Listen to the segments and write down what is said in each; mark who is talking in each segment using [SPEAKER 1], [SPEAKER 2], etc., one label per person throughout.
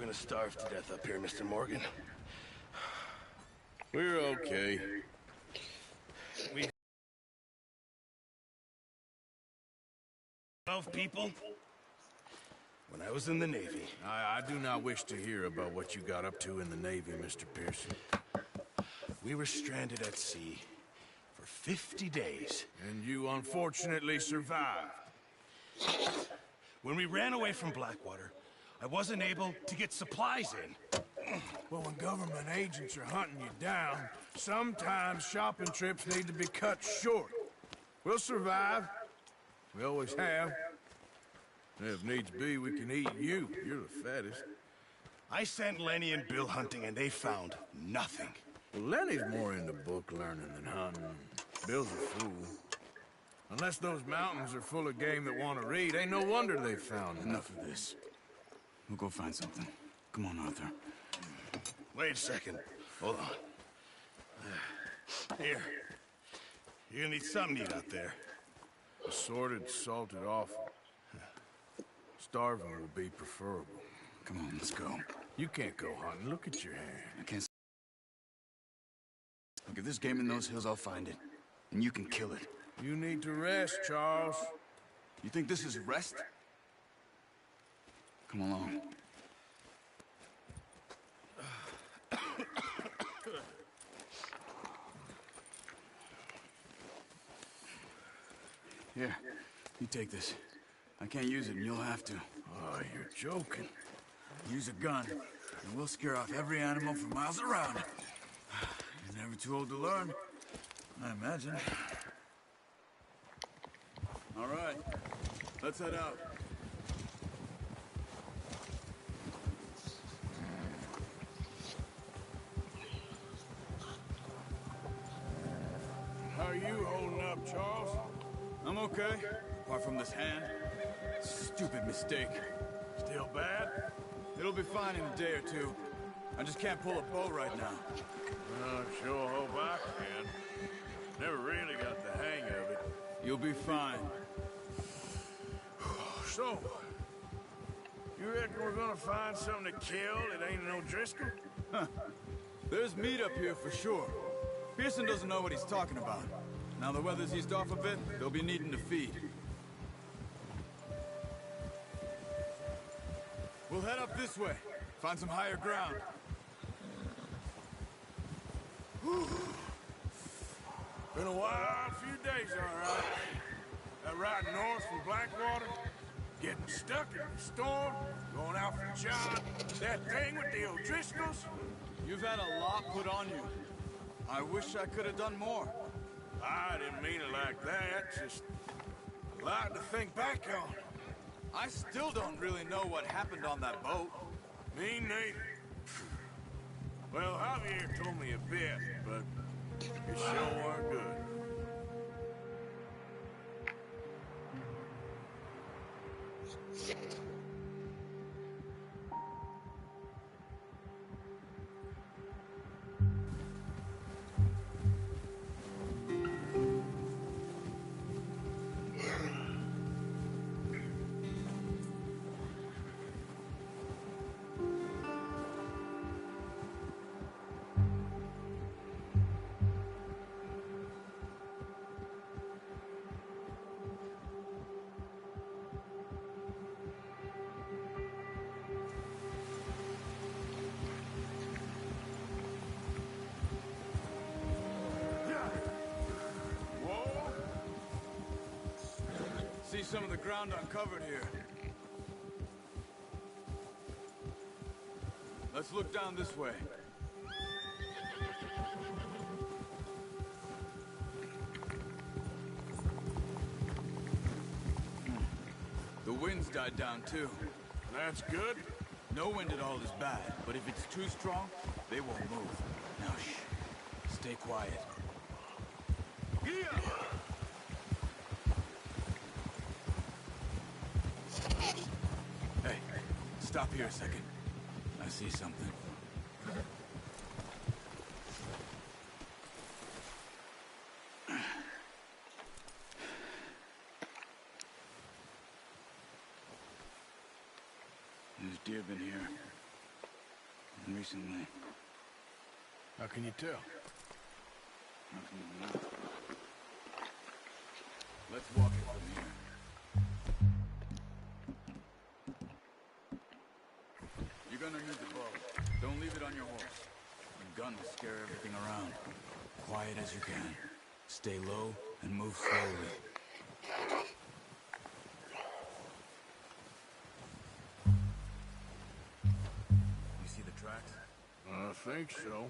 [SPEAKER 1] gonna starve to death up here, Mr. Morgan.
[SPEAKER 2] We're okay.
[SPEAKER 1] We 12 people? When I was in the Navy.
[SPEAKER 2] I do not wish to hear about what you got up to in the Navy, Mr. Pearson.
[SPEAKER 1] We were stranded at sea for 50 days.
[SPEAKER 2] And you unfortunately survived.
[SPEAKER 1] When we ran away from Blackwater, I wasn't able to get supplies in.
[SPEAKER 2] Well, when government agents are hunting you down, sometimes shopping trips need to be cut short. We'll survive. We always have. And if needs be, we can eat you. You're the fattest.
[SPEAKER 1] I sent Lenny and Bill hunting, and they found nothing.
[SPEAKER 2] Well, Lenny's more into book learning than hunting. Bill's a fool. Unless those mountains are full of game that want to read, ain't no wonder they found
[SPEAKER 3] Enough of this. We'll go find something. Come on, Arthur.
[SPEAKER 1] Wait a second. Hold on. Here. You're gonna need something to eat out there.
[SPEAKER 2] Assorted, salted offal. Starving will be preferable.
[SPEAKER 3] Come on, let's go.
[SPEAKER 2] You can't go hunting. Look at your hand.
[SPEAKER 3] I can't... Look, if there's game in those hills, I'll find it. And you can kill it.
[SPEAKER 2] You need to rest, Charles.
[SPEAKER 3] You think this is rest? Come along. Here, you take this. I can't use it, and you'll have to.
[SPEAKER 2] Oh, you're joking.
[SPEAKER 3] Use a gun, and we'll scare off every animal for miles around. You're never too old to learn, I imagine. All right, let's head out.
[SPEAKER 2] How are you holding up, Charles?
[SPEAKER 3] I'm okay, apart from this hand. Stupid mistake.
[SPEAKER 2] Still bad?
[SPEAKER 3] It'll be fine in a day or two. I just can't pull a bow right now.
[SPEAKER 2] I sure hope I can. Never really got the hang of it.
[SPEAKER 3] You'll be fine.
[SPEAKER 2] So, you reckon we're gonna find something to kill that ain't no Driscoll?
[SPEAKER 3] There's meat up here for sure. Pearson doesn't know what he's talking about. Now the weather's eased off a bit, they'll be needing to feed. We'll head up this way. Find some higher ground.
[SPEAKER 2] Been a wild few days, all right. That ride north from Blackwater, getting stuck in the storm, going out for John, that thing with the O'Driscolls.
[SPEAKER 3] You've had a lot put on you. I wish I could have done more.
[SPEAKER 2] I didn't mean it like that, just a lot to think back on.
[SPEAKER 3] I still don't really know what happened on that boat.
[SPEAKER 2] Me neither. Well, Javier told me a bit, but it sure weren't good.
[SPEAKER 3] See some of the ground uncovered here. Let's look down this way. The wind's died down too.
[SPEAKER 2] That's good.
[SPEAKER 3] No wind at all is bad, but if it's too strong, they won't move. Now shh. Stay quiet.
[SPEAKER 2] Yeah.
[SPEAKER 3] Hey, stop here a second. I see something. There's deer been here. recently.
[SPEAKER 2] How can you tell?
[SPEAKER 3] Nothing to know. Let's walk it from here. You're gonna need the bow. Don't leave it on your horse. The gun will scare everything around. Quiet as you can. Stay low and move slowly. You see the tracks?
[SPEAKER 2] I think so.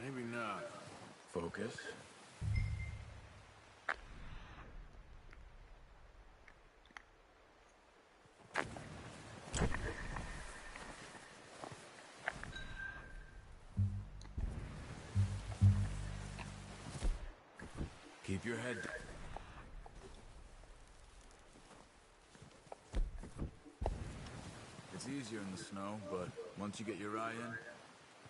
[SPEAKER 2] Maybe not.
[SPEAKER 3] Focus. Keep your head down. It's easier in the snow, but once you get your eye in,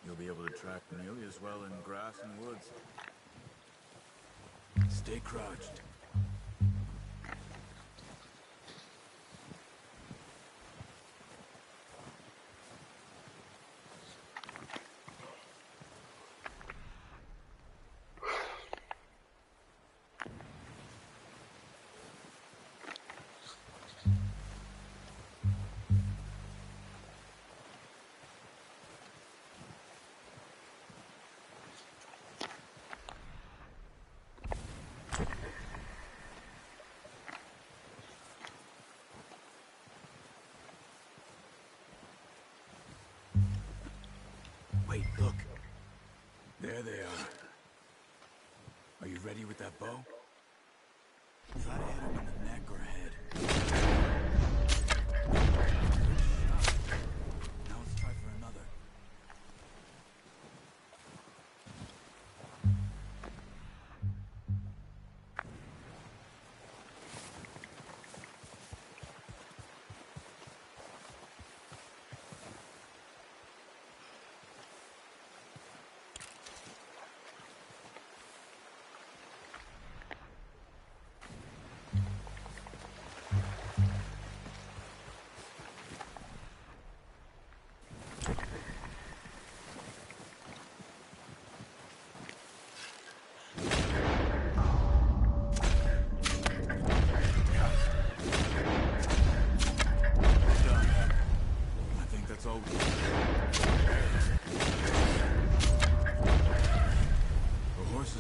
[SPEAKER 3] you'll be able to track nearly as well in grass and woods. Stay crouched. Wait, look. There they are. Are you ready with that bow? Try to hit him in the neck or head. Good shot. Now let's try for another.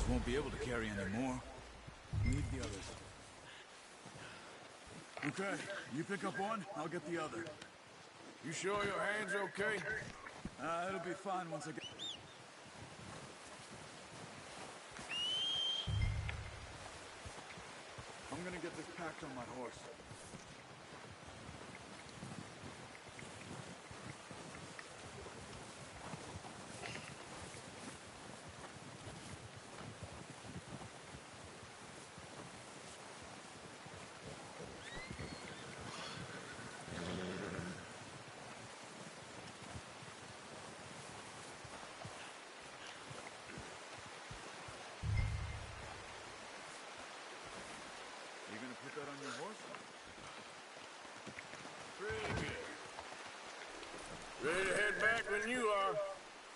[SPEAKER 3] Won't be able to carry any more. Leave the others. Okay, you pick up one, I'll get the other.
[SPEAKER 2] You sure your hand's okay?
[SPEAKER 3] It'll be fine once I get... I'm gonna get this packed on my horse. Put that on your horse?
[SPEAKER 2] Pretty good. Ready to head back when you are.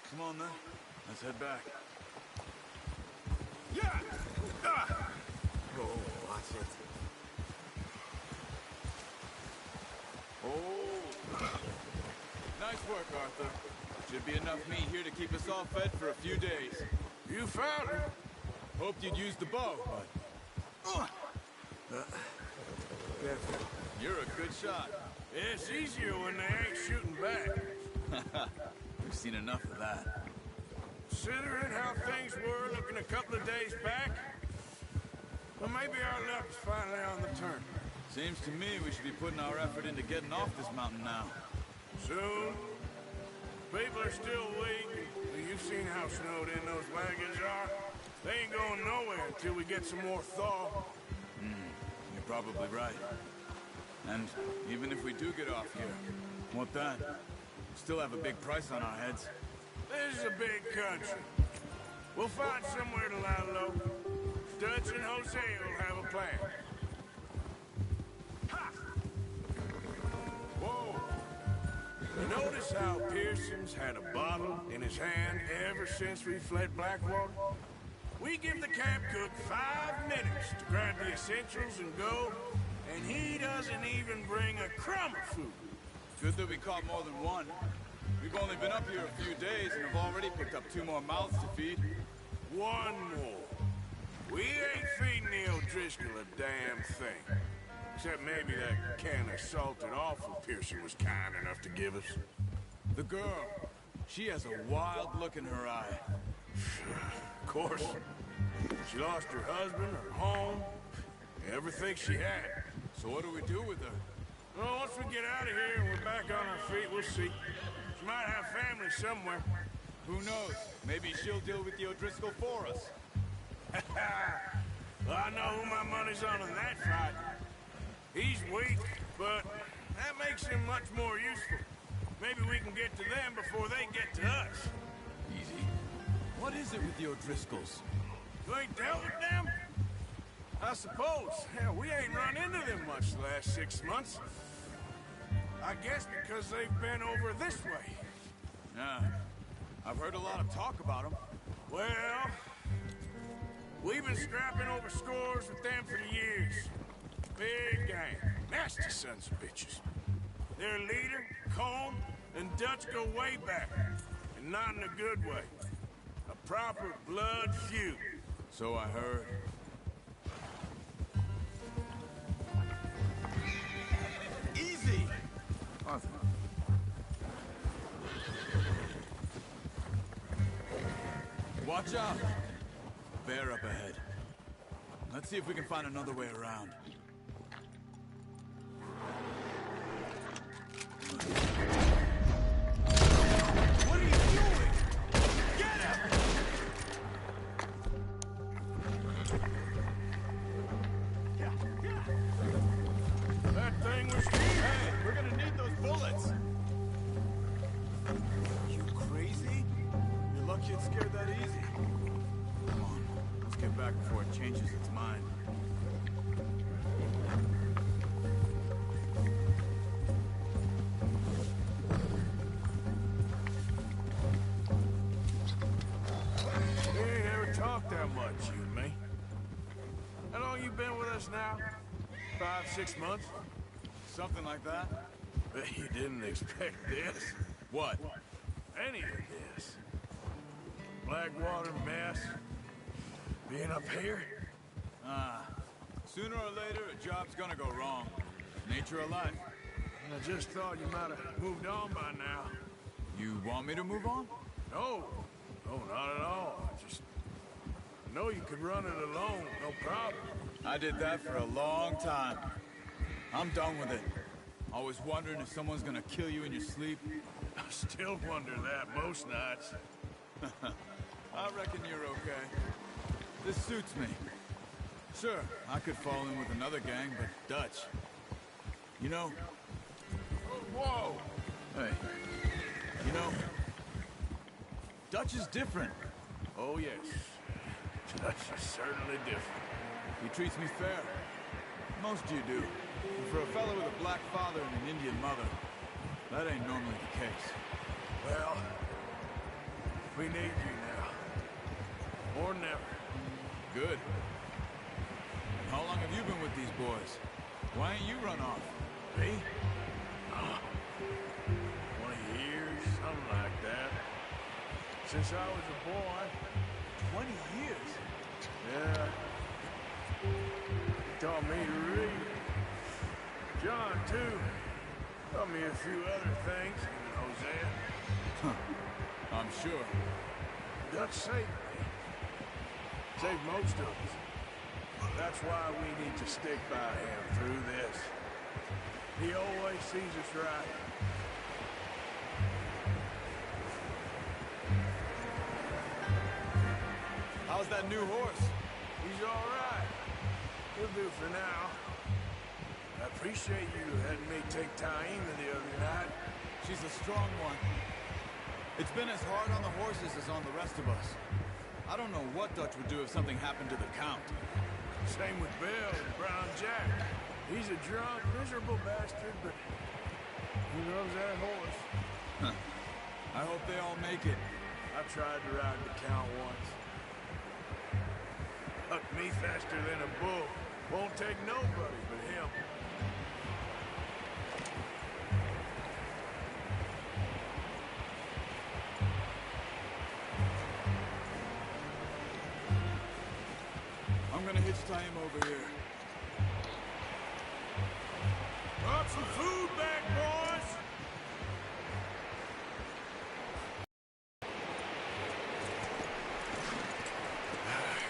[SPEAKER 3] Come on then. Let's head back.
[SPEAKER 2] Yeah! Ah!
[SPEAKER 3] Oh, watch it. Oh! Nice work, Arthur. Should be enough meat here to keep us all fed for a few days.
[SPEAKER 2] You found it.
[SPEAKER 3] Hoped you'd use the bow, but... Careful. You're a good shot.
[SPEAKER 2] It's easier when they ain't shooting back.
[SPEAKER 3] We've seen enough of that.
[SPEAKER 2] Considering how things were looking a couple of days back, well, maybe our luck's finally on the turn.
[SPEAKER 3] Seems to me we should be putting our effort into getting off this mountain now.
[SPEAKER 2] Soon. People are still weak. You've seen how snowed in those wagons are. They ain't going nowhere until we get some more thaw.
[SPEAKER 3] You're probably right. And even if we do get off here, what then? Still have a big price on our heads.
[SPEAKER 2] This is a big country. We'll find somewhere to lie low. Dutch and Jose will have a plan. Ha! Whoa! You notice notice how Pearson's had a bottle in his hand ever since we fled Blackwater? We give the camp cook 5 minutes to grab the essentials and go, and he doesn't even bring a crumb of food.
[SPEAKER 3] Good that we caught more than one. We've only been up here a few days and have already picked up 2 more mouths to feed.
[SPEAKER 2] One more. We ain't feeding the O'Driscoll a damn thing. Except maybe that can of salted offal Pearson was kind enough to give us.
[SPEAKER 3] The girl, she has a wild look in her eye.
[SPEAKER 2] Of course. She lost her husband, her home, everything she had.
[SPEAKER 3] So what do we do with her?
[SPEAKER 2] Well, once we get out of here and we're back on our feet, we'll see. She might have family somewhere.
[SPEAKER 3] Who knows? Maybe she'll deal with the O'Driscoll for us.
[SPEAKER 2] Well, I know who my money's on in that fight. He's weak, but that makes him much more useful. Maybe we can get to them before they get to us.
[SPEAKER 3] Easy. What is it with the O'Driscolls?
[SPEAKER 2] You ain't dealt with them? I suppose. Hell, we ain't run into them much the last 6 months. I guess because they've been over this way.
[SPEAKER 3] Yeah. I've heard a lot of talk about them.
[SPEAKER 2] Well, we've been scrapping over scores with them for years. Big gang. Nasty sons of bitches. Their leader, Colm, and Dutch go way back. And not in a good way. A proper blood feud.
[SPEAKER 3] So I heard. Easy! Arthur. Watch out! Bear up ahead. Let's see if we can find another way around. What are you doing? Get him!
[SPEAKER 2] That thing was huge.
[SPEAKER 3] Hey, we're gonna need those bullets! You crazy? You're lucky it scared that easy. Come on, let's get back before it changes its mind.
[SPEAKER 2] We ain't ever talked that much, you and me. How long you been with us now? 5, 6 months?
[SPEAKER 3] Something like that?
[SPEAKER 2] Bet you didn't expect this.
[SPEAKER 3] What?
[SPEAKER 2] Any of this. Blackwater mess. Being up here?
[SPEAKER 3] Sooner or later, a job's gonna go wrong. Nature of life.
[SPEAKER 2] I just thought you might have moved on by now.
[SPEAKER 3] You want me to move on?
[SPEAKER 2] No. No, not at all. I know you could run it alone, no problem.
[SPEAKER 3] I did that for a long time. I'm done with it. Always wondering if someone's gonna kill you in your sleep.
[SPEAKER 2] I still wonder that most nights.
[SPEAKER 3] I reckon you're okay. This suits me. Sure, I could fall in with another gang, but Dutch. You know...
[SPEAKER 2] Whoa!
[SPEAKER 3] Hey. You know... Dutch is different.
[SPEAKER 2] Oh, yes. Dutch is certainly different.
[SPEAKER 3] He treats me fair. Most you do. And for a fellow with a black father and an Indian mother, that ain't normally the case.
[SPEAKER 2] Well, we need you now. Or never.
[SPEAKER 3] Good. And how long have you been with these boys? Why ain't you run off?
[SPEAKER 2] Me? 20 years, something like that. Since I was a boy.
[SPEAKER 3] 20 years?
[SPEAKER 2] Yeah. He taught me to read. John, too. Taught me a few other things, even Hosea.
[SPEAKER 3] I'm sure.
[SPEAKER 2] Dutch saved me. Saved most of us. That's why we need to stick by him through this. He always sees us right.
[SPEAKER 3] How's that new horse?
[SPEAKER 2] He's all right. He'll do for now. I appreciate you letting me take Taima the other night.
[SPEAKER 3] She's a strong one. It's been as hard on the horses as on the rest of us. I don't know what Dutch would do if something happened to the Count.
[SPEAKER 2] Same with Bill and Brown Jack. He's a drunk, miserable bastard, but he loves that horse.
[SPEAKER 3] I hope they all make it.
[SPEAKER 2] I tried to ride the count once. Hucked me faster than a bull. Won't take nobody but him.
[SPEAKER 3] I'm gonna hitch tie him over here.
[SPEAKER 2] Brought some food back, boys!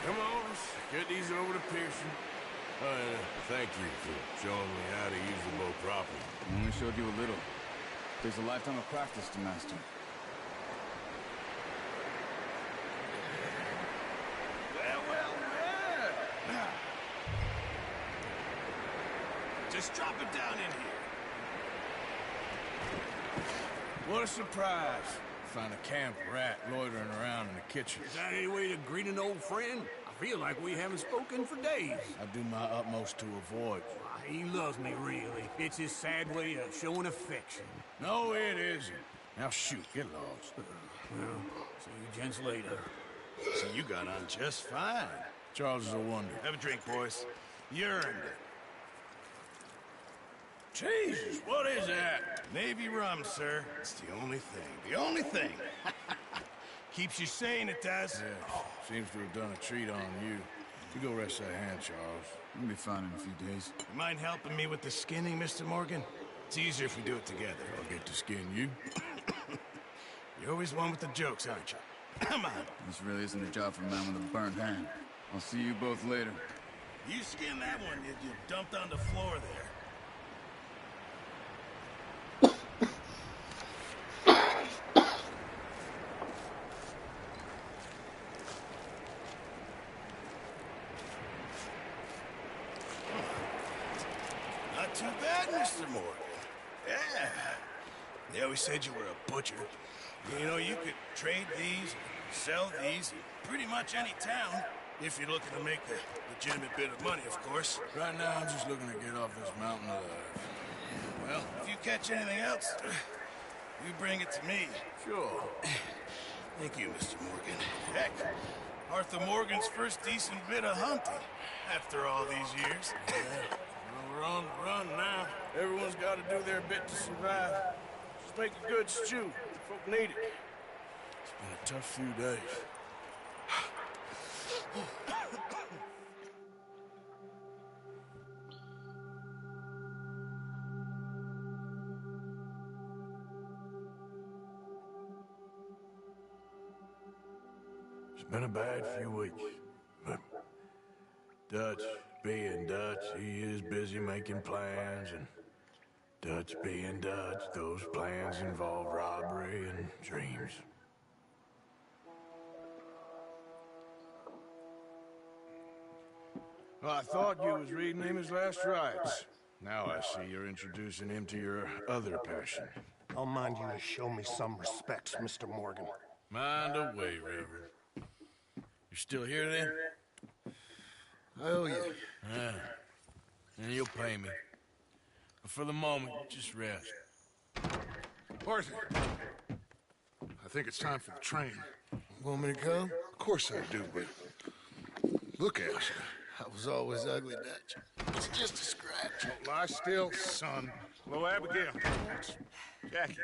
[SPEAKER 2] Come on, let's get these over to Pearson. Thank you for showing me how to use the bow properly.
[SPEAKER 3] I only showed you a little. There's a lifetime of practice to master.
[SPEAKER 2] Well. Just drop it down in here. What a surprise. Find a camp rat loitering around in the kitchen.
[SPEAKER 4] Is that any way to greet an old friend? I feel like we haven't spoken for days.
[SPEAKER 2] I do my utmost to avoid.
[SPEAKER 4] He loves me, really. It's his sad way of showing affection.
[SPEAKER 2] No, it isn't. Now shoot, get lost.
[SPEAKER 4] Well, see you gents later.
[SPEAKER 1] So you got on just fine.
[SPEAKER 2] Charles is a wonder.
[SPEAKER 1] Have a drink, boys. You earned it.
[SPEAKER 2] Jesus, what is that?
[SPEAKER 1] Navy rum, sir. It's the only thing. The only thing. Keeps you sane, it does.
[SPEAKER 2] Yeah, seems to have done a treat on you. You go rest that hand, Charles.
[SPEAKER 3] You'll be fine in a few days.
[SPEAKER 1] You mind helping me with the skinning, Mr. Morgan? It's easier if we do it together.
[SPEAKER 2] I'll get to skin you.
[SPEAKER 1] You're always one with the jokes, aren't you? Come on.
[SPEAKER 3] This really isn't a job for a man with a burnt hand. I'll see you both later.
[SPEAKER 1] You skinned that one you dumped on the floor there. Not too bad, Mr. Morgan. Yeah. They always said you were a butcher. You know, you could trade these, sell these, in pretty much any town, if you're looking to make a legitimate bit of money, of course.
[SPEAKER 2] Right now, I'm just looking to get off this mountain alive.
[SPEAKER 1] Well, if you catch anything else, you bring it to me.
[SPEAKER 2] Sure.
[SPEAKER 1] Thank you, Mr. Morgan. Heck, Arthur Morgan's first decent bit of hunting after all these years.
[SPEAKER 2] Well, we're on the run now. Everyone's got to do their bit to survive. Just make a good stew. Folk need it. It's been a tough few days. It's been a bad few weeks, but Dutch being Dutch, he is busy making plans, and Dutch being Dutch, those plans involve robbery and dreams. Well, I thought you was reading him his last rites. Now I see you're introducing him to your other passion.
[SPEAKER 5] I'll mind you to show me some respect, Mr. Morgan.
[SPEAKER 2] Mind away, Reverend. You still here then?
[SPEAKER 5] I owe you.
[SPEAKER 2] Yeah. And you'll pay me. But for the moment, just rest.
[SPEAKER 6] Arthur, I think it's time for the train.
[SPEAKER 5] Want me to come?
[SPEAKER 6] Of course I do, but look at you.
[SPEAKER 5] I was always ugly, Dutch. It's just a scratch.
[SPEAKER 6] Don't lie still, son. Hello, Abigail. Jackie.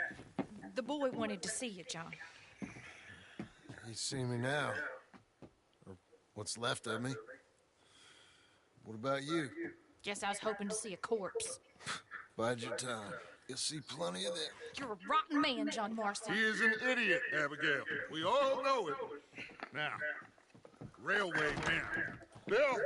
[SPEAKER 7] The boy wanted to see you, John.
[SPEAKER 5] You see me now. Or what's left of me. What about you?
[SPEAKER 7] Guess I was hoping to see a corpse.
[SPEAKER 5] Bide your time. You'll see plenty of that.
[SPEAKER 7] You're a rotten man, John Marston.
[SPEAKER 6] He is an idiot, Abigail. We all know it. Now, railway man. Bill!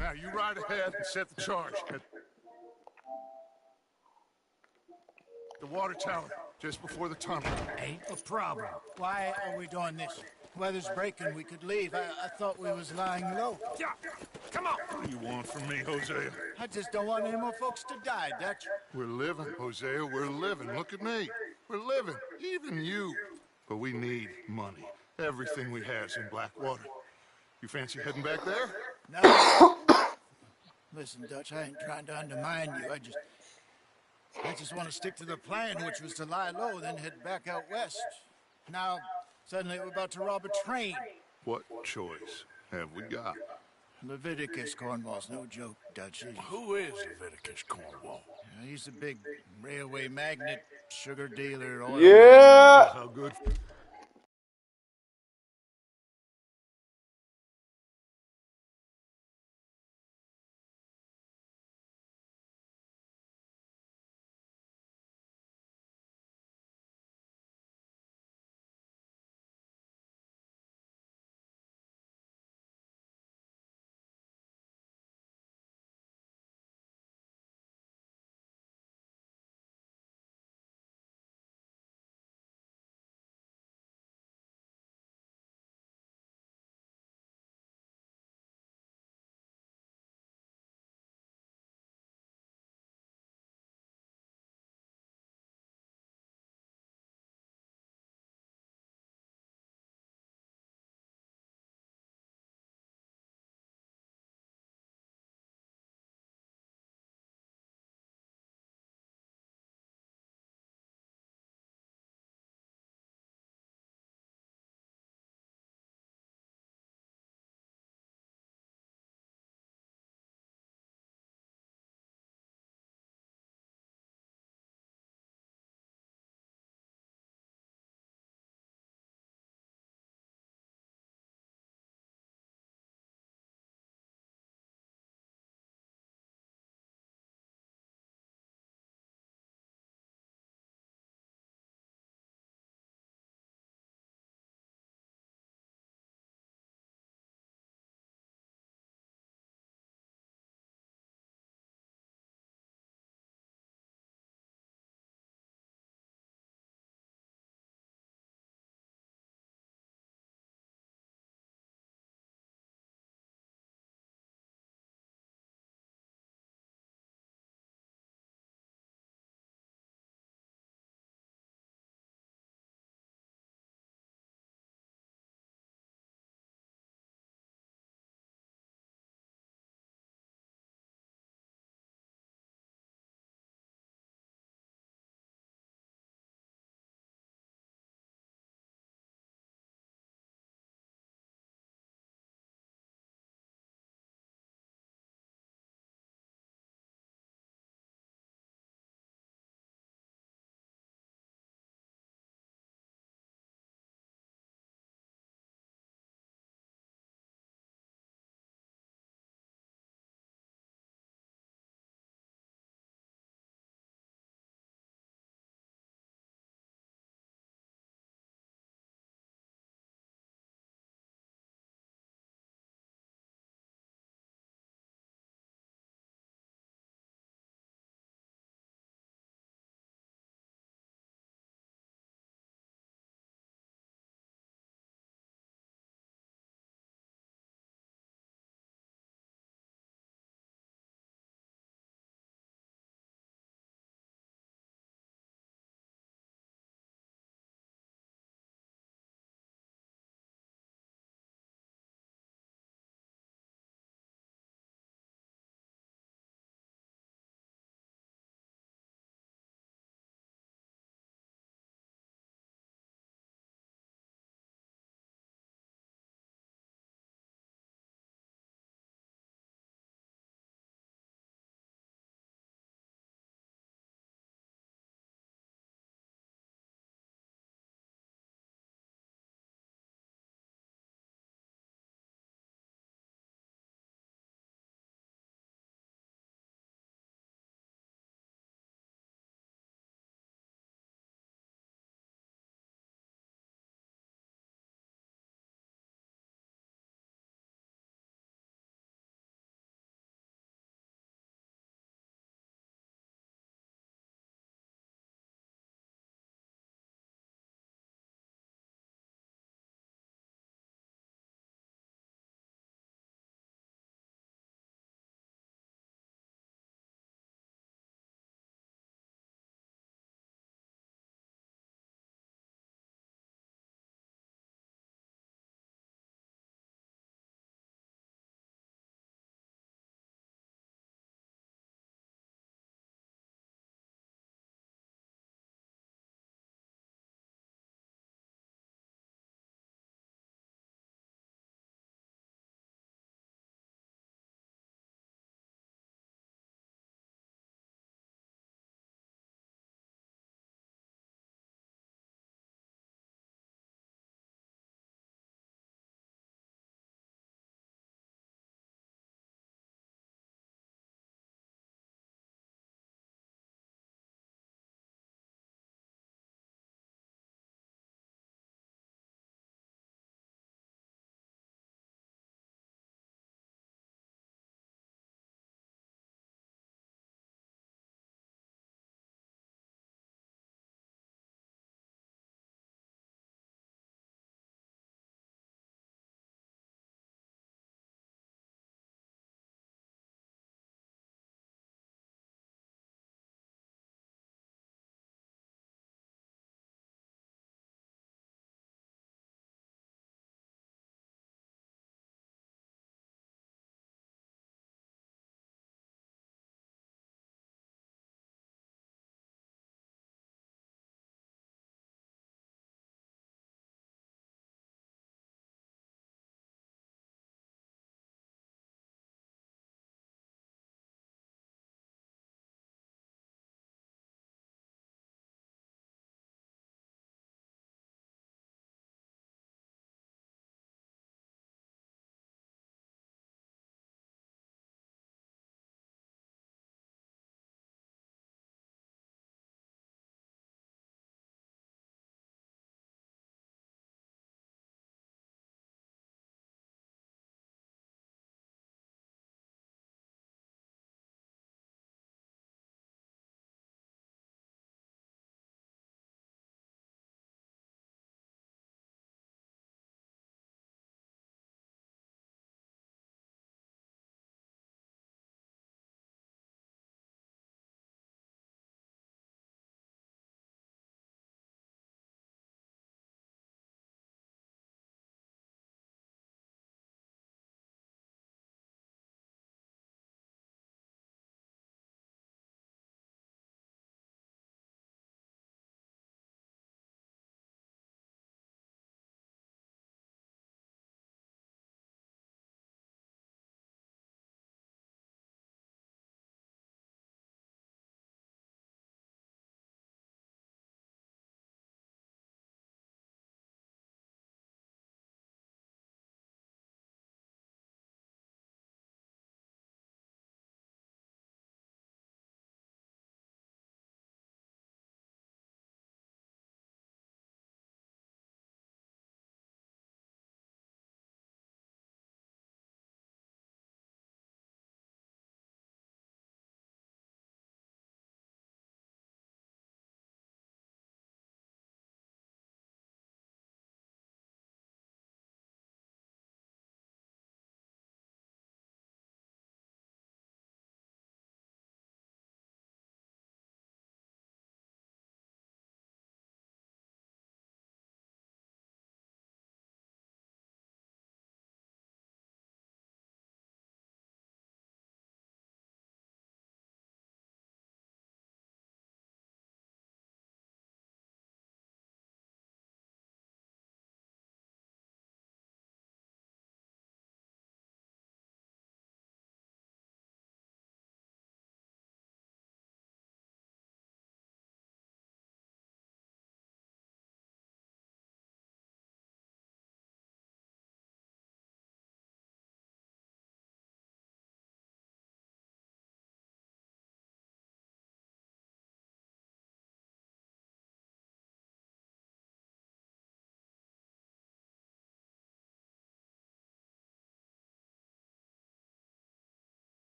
[SPEAKER 6] Now, you ride ahead and set the charge at the water tower, just before the tunnel.
[SPEAKER 8] Ain't a problem. Why are we doing this? Weather's breaking. We could leave. I thought we was lying low.
[SPEAKER 6] Yeah, come on. What do you want from me, Hosea?
[SPEAKER 8] I just don't want any more folks to die, Dutch.
[SPEAKER 6] We're living, Hosea, we're living. Look at me. We're living, even you. But we need money. Everything we has in Blackwater. You fancy heading back there?
[SPEAKER 8] No. Listen, Dutch, I ain't trying to undermine you. I just want to stick to the plan, which was to lie low, then head back out west. Now, suddenly we're about to rob a train.
[SPEAKER 6] What choice have we got?
[SPEAKER 8] Leviticus Cornwall's no joke, Dutch.
[SPEAKER 2] Who is Leviticus Cornwall?
[SPEAKER 8] He's a big railway magnate, sugar dealer, oil.
[SPEAKER 9] Yeah.
[SPEAKER 6] How good?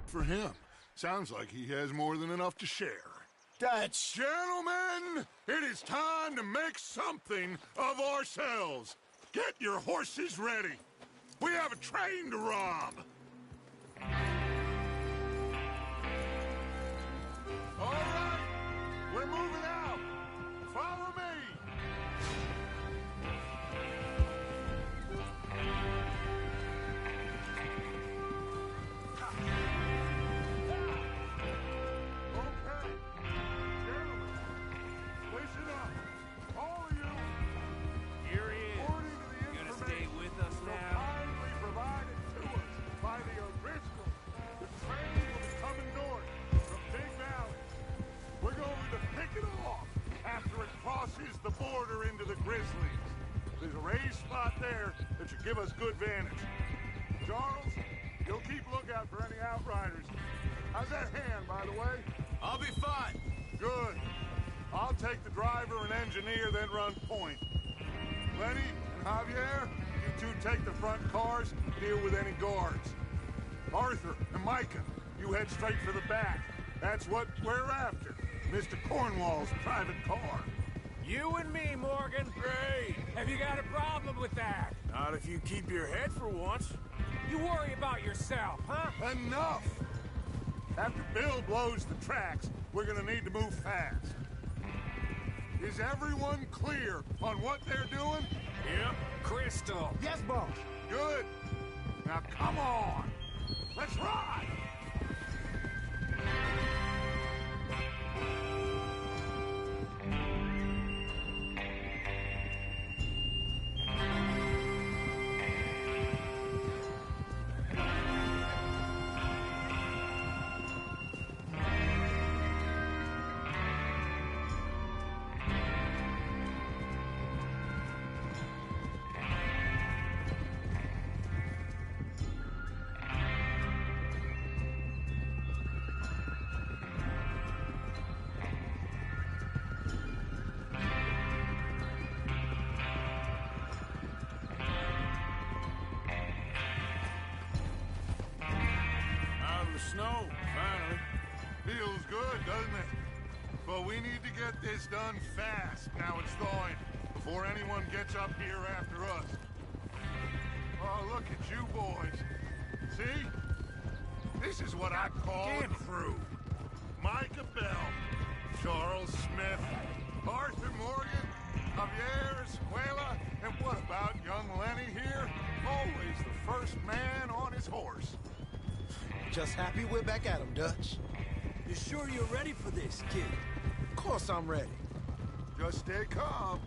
[SPEAKER 6] for him. Sounds like he has more than enough to share.
[SPEAKER 8] Dutch!
[SPEAKER 6] Gentlemen, it is time to make something of ourselves. Get your horses ready. We have a train to rob. All right, we're moving out. Follow me. Okay, gentlemen, listen up. All of you.
[SPEAKER 4] Here he is.
[SPEAKER 6] According to the
[SPEAKER 4] You gonna stay
[SPEAKER 6] information
[SPEAKER 4] with us
[SPEAKER 6] so
[SPEAKER 4] now?
[SPEAKER 6] kindly provided to us by the O'Driscolls, the train will be coming north from Big Valley. We're going to pick it off after it crosses the border into the Grizzlies. There's a raised spot there that should give us good vantage. Charles, you'll keep lookout for any outriders. How's that hand, by the way?
[SPEAKER 3] I'll be fine.
[SPEAKER 6] Good. I'll take the driver and engineer, then run point. Lenny and Javier, you two take the front cars, deal with any guards. Arthur and Micah, you head straight for the back. That's what we're after. Mr. Cornwall's private car.
[SPEAKER 4] You and me, Morgan.
[SPEAKER 2] Great.
[SPEAKER 4] Have you got a problem with that?
[SPEAKER 2] Not if you keep your head for once.
[SPEAKER 4] You worry about yourself, huh?
[SPEAKER 6] Enough! After Bill blows the tracks, we're gonna need to move fast. Is everyone clear on what they're doing?
[SPEAKER 4] Yep. Crystal.
[SPEAKER 8] Yes, boss.
[SPEAKER 6] Good. Now come on. Let's ride!
[SPEAKER 2] Out of the snow, finally.
[SPEAKER 6] Feels good, doesn't it? But we need to get this done fast, now it's thawing, before anyone gets up here after us. Oh, look at you boys. See? This is what I call a crew. Micah Bell, Charles Smith, Arthur Morgan, Javier Escuela, and what about young Lenny here? Always the first man on his horse.
[SPEAKER 9] Just happy we're back at 'em, Dutch.
[SPEAKER 4] You sure you're ready for this, kid?
[SPEAKER 9] Of course I'm ready.
[SPEAKER 6] Just stay calm.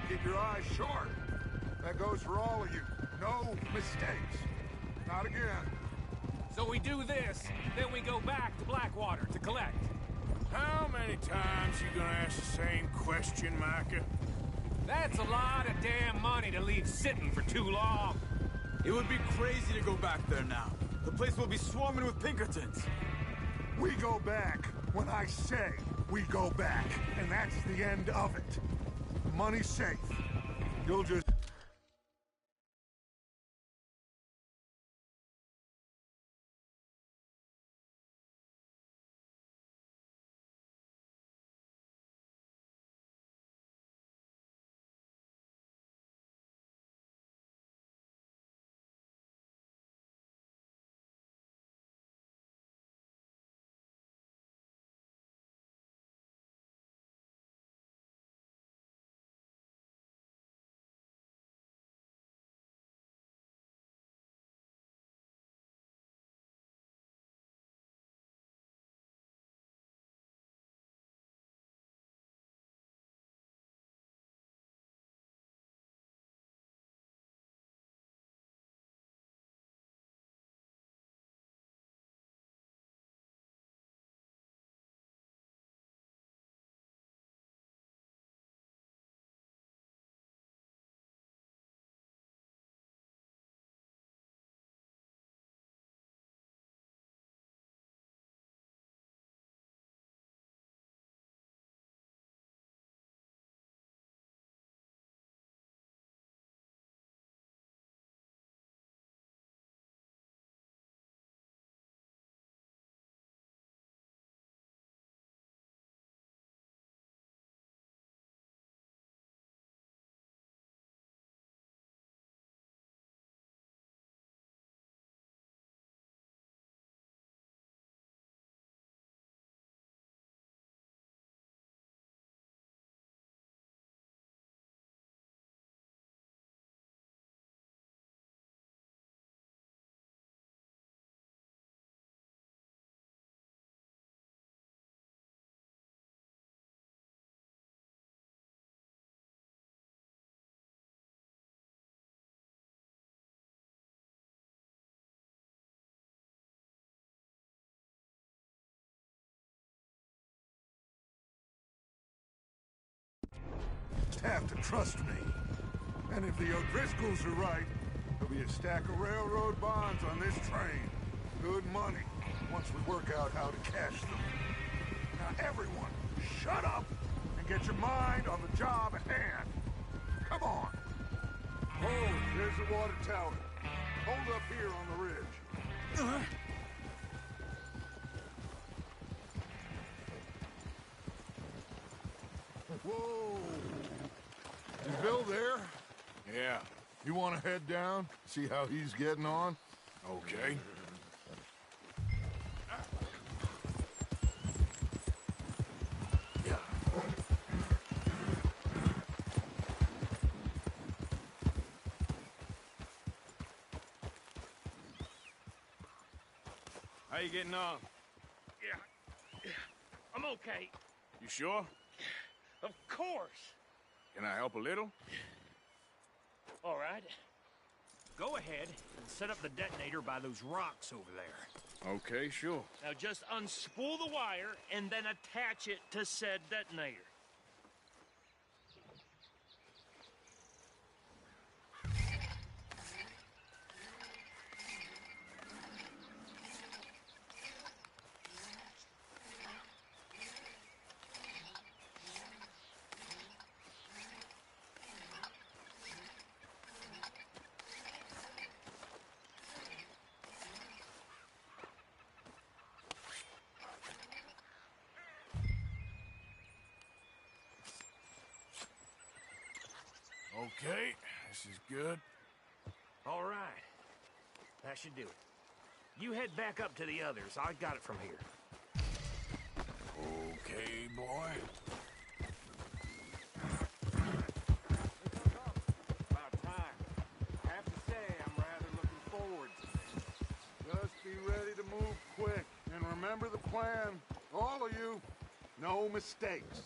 [SPEAKER 6] Keep your eyes sharp. That goes for all of you. No mistakes. Not again.
[SPEAKER 4] So we do this, then we go back to Blackwater to collect.
[SPEAKER 2] How many times you gonna ask the same question, Micah?
[SPEAKER 4] That's a lot of damn money to leave sitting for too long.
[SPEAKER 3] It would be crazy to go back there now. The place will be swarming with Pinkertons.
[SPEAKER 6] We go back when I say we go back, and that's the end of it. Money's safe. You'll just have to trust me. And if the O'Driscolls are right, there'll be a stack of railroad bonds on this train. Good money, once we work out how to cash them. Now everyone, shut up and get your mind on the job at hand. Come on. Oh, there's the water tower. Hold up here on the ridge. Whoa! Is Bill there?
[SPEAKER 2] Yeah.
[SPEAKER 6] You want to head down, see how he's getting on?
[SPEAKER 2] Okay. How you getting on?
[SPEAKER 10] Yeah. I'm okay.
[SPEAKER 2] You sure?
[SPEAKER 10] Of course.
[SPEAKER 2] Can I help a little?
[SPEAKER 10] All right. Go ahead and set up the detonator by those rocks over there.
[SPEAKER 2] Okay, sure.
[SPEAKER 10] Now just unspool the wire and then attach it to said detonator.
[SPEAKER 2] Okay, this is good.
[SPEAKER 10] All right. That should do it. You head back up to the others. I got it from here.
[SPEAKER 2] Okay, boy.
[SPEAKER 6] About time. I have to say, I'm rather looking forward to this. Just be ready to move quick. And remember the plan. All of you, no mistakes.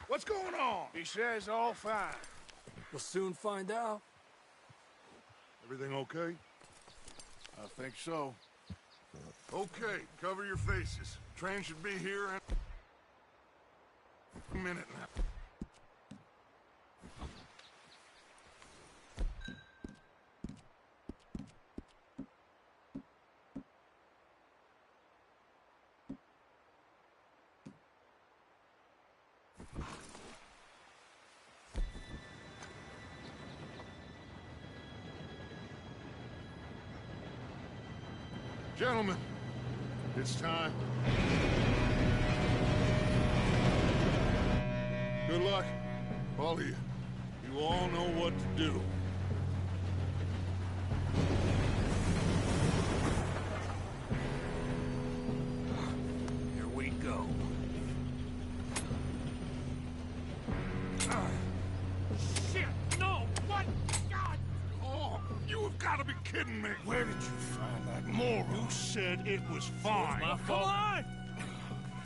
[SPEAKER 6] What's going on?
[SPEAKER 2] He says all fine.
[SPEAKER 9] We'll soon find out.
[SPEAKER 6] Everything okay?
[SPEAKER 2] I think so.
[SPEAKER 6] Okay, cover your faces. Train should be here in a minute now. Gentlemen, it's time. Good luck, all of you. You all know what to do.
[SPEAKER 10] Here we go. Shit! No! What? God!
[SPEAKER 6] Oh, you have got to be kidding me.
[SPEAKER 2] Where did you find that moron?
[SPEAKER 6] You said it was fine.
[SPEAKER 2] My fault. Come on!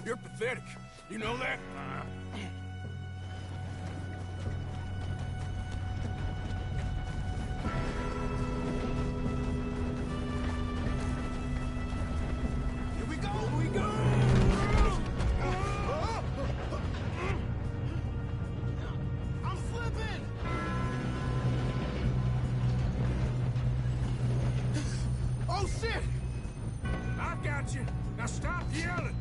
[SPEAKER 2] You're pathetic. You know that?
[SPEAKER 9] Here we go! Here we go!
[SPEAKER 8] I'm slipping! Oh, shit!
[SPEAKER 2] I got you. Now stop yelling.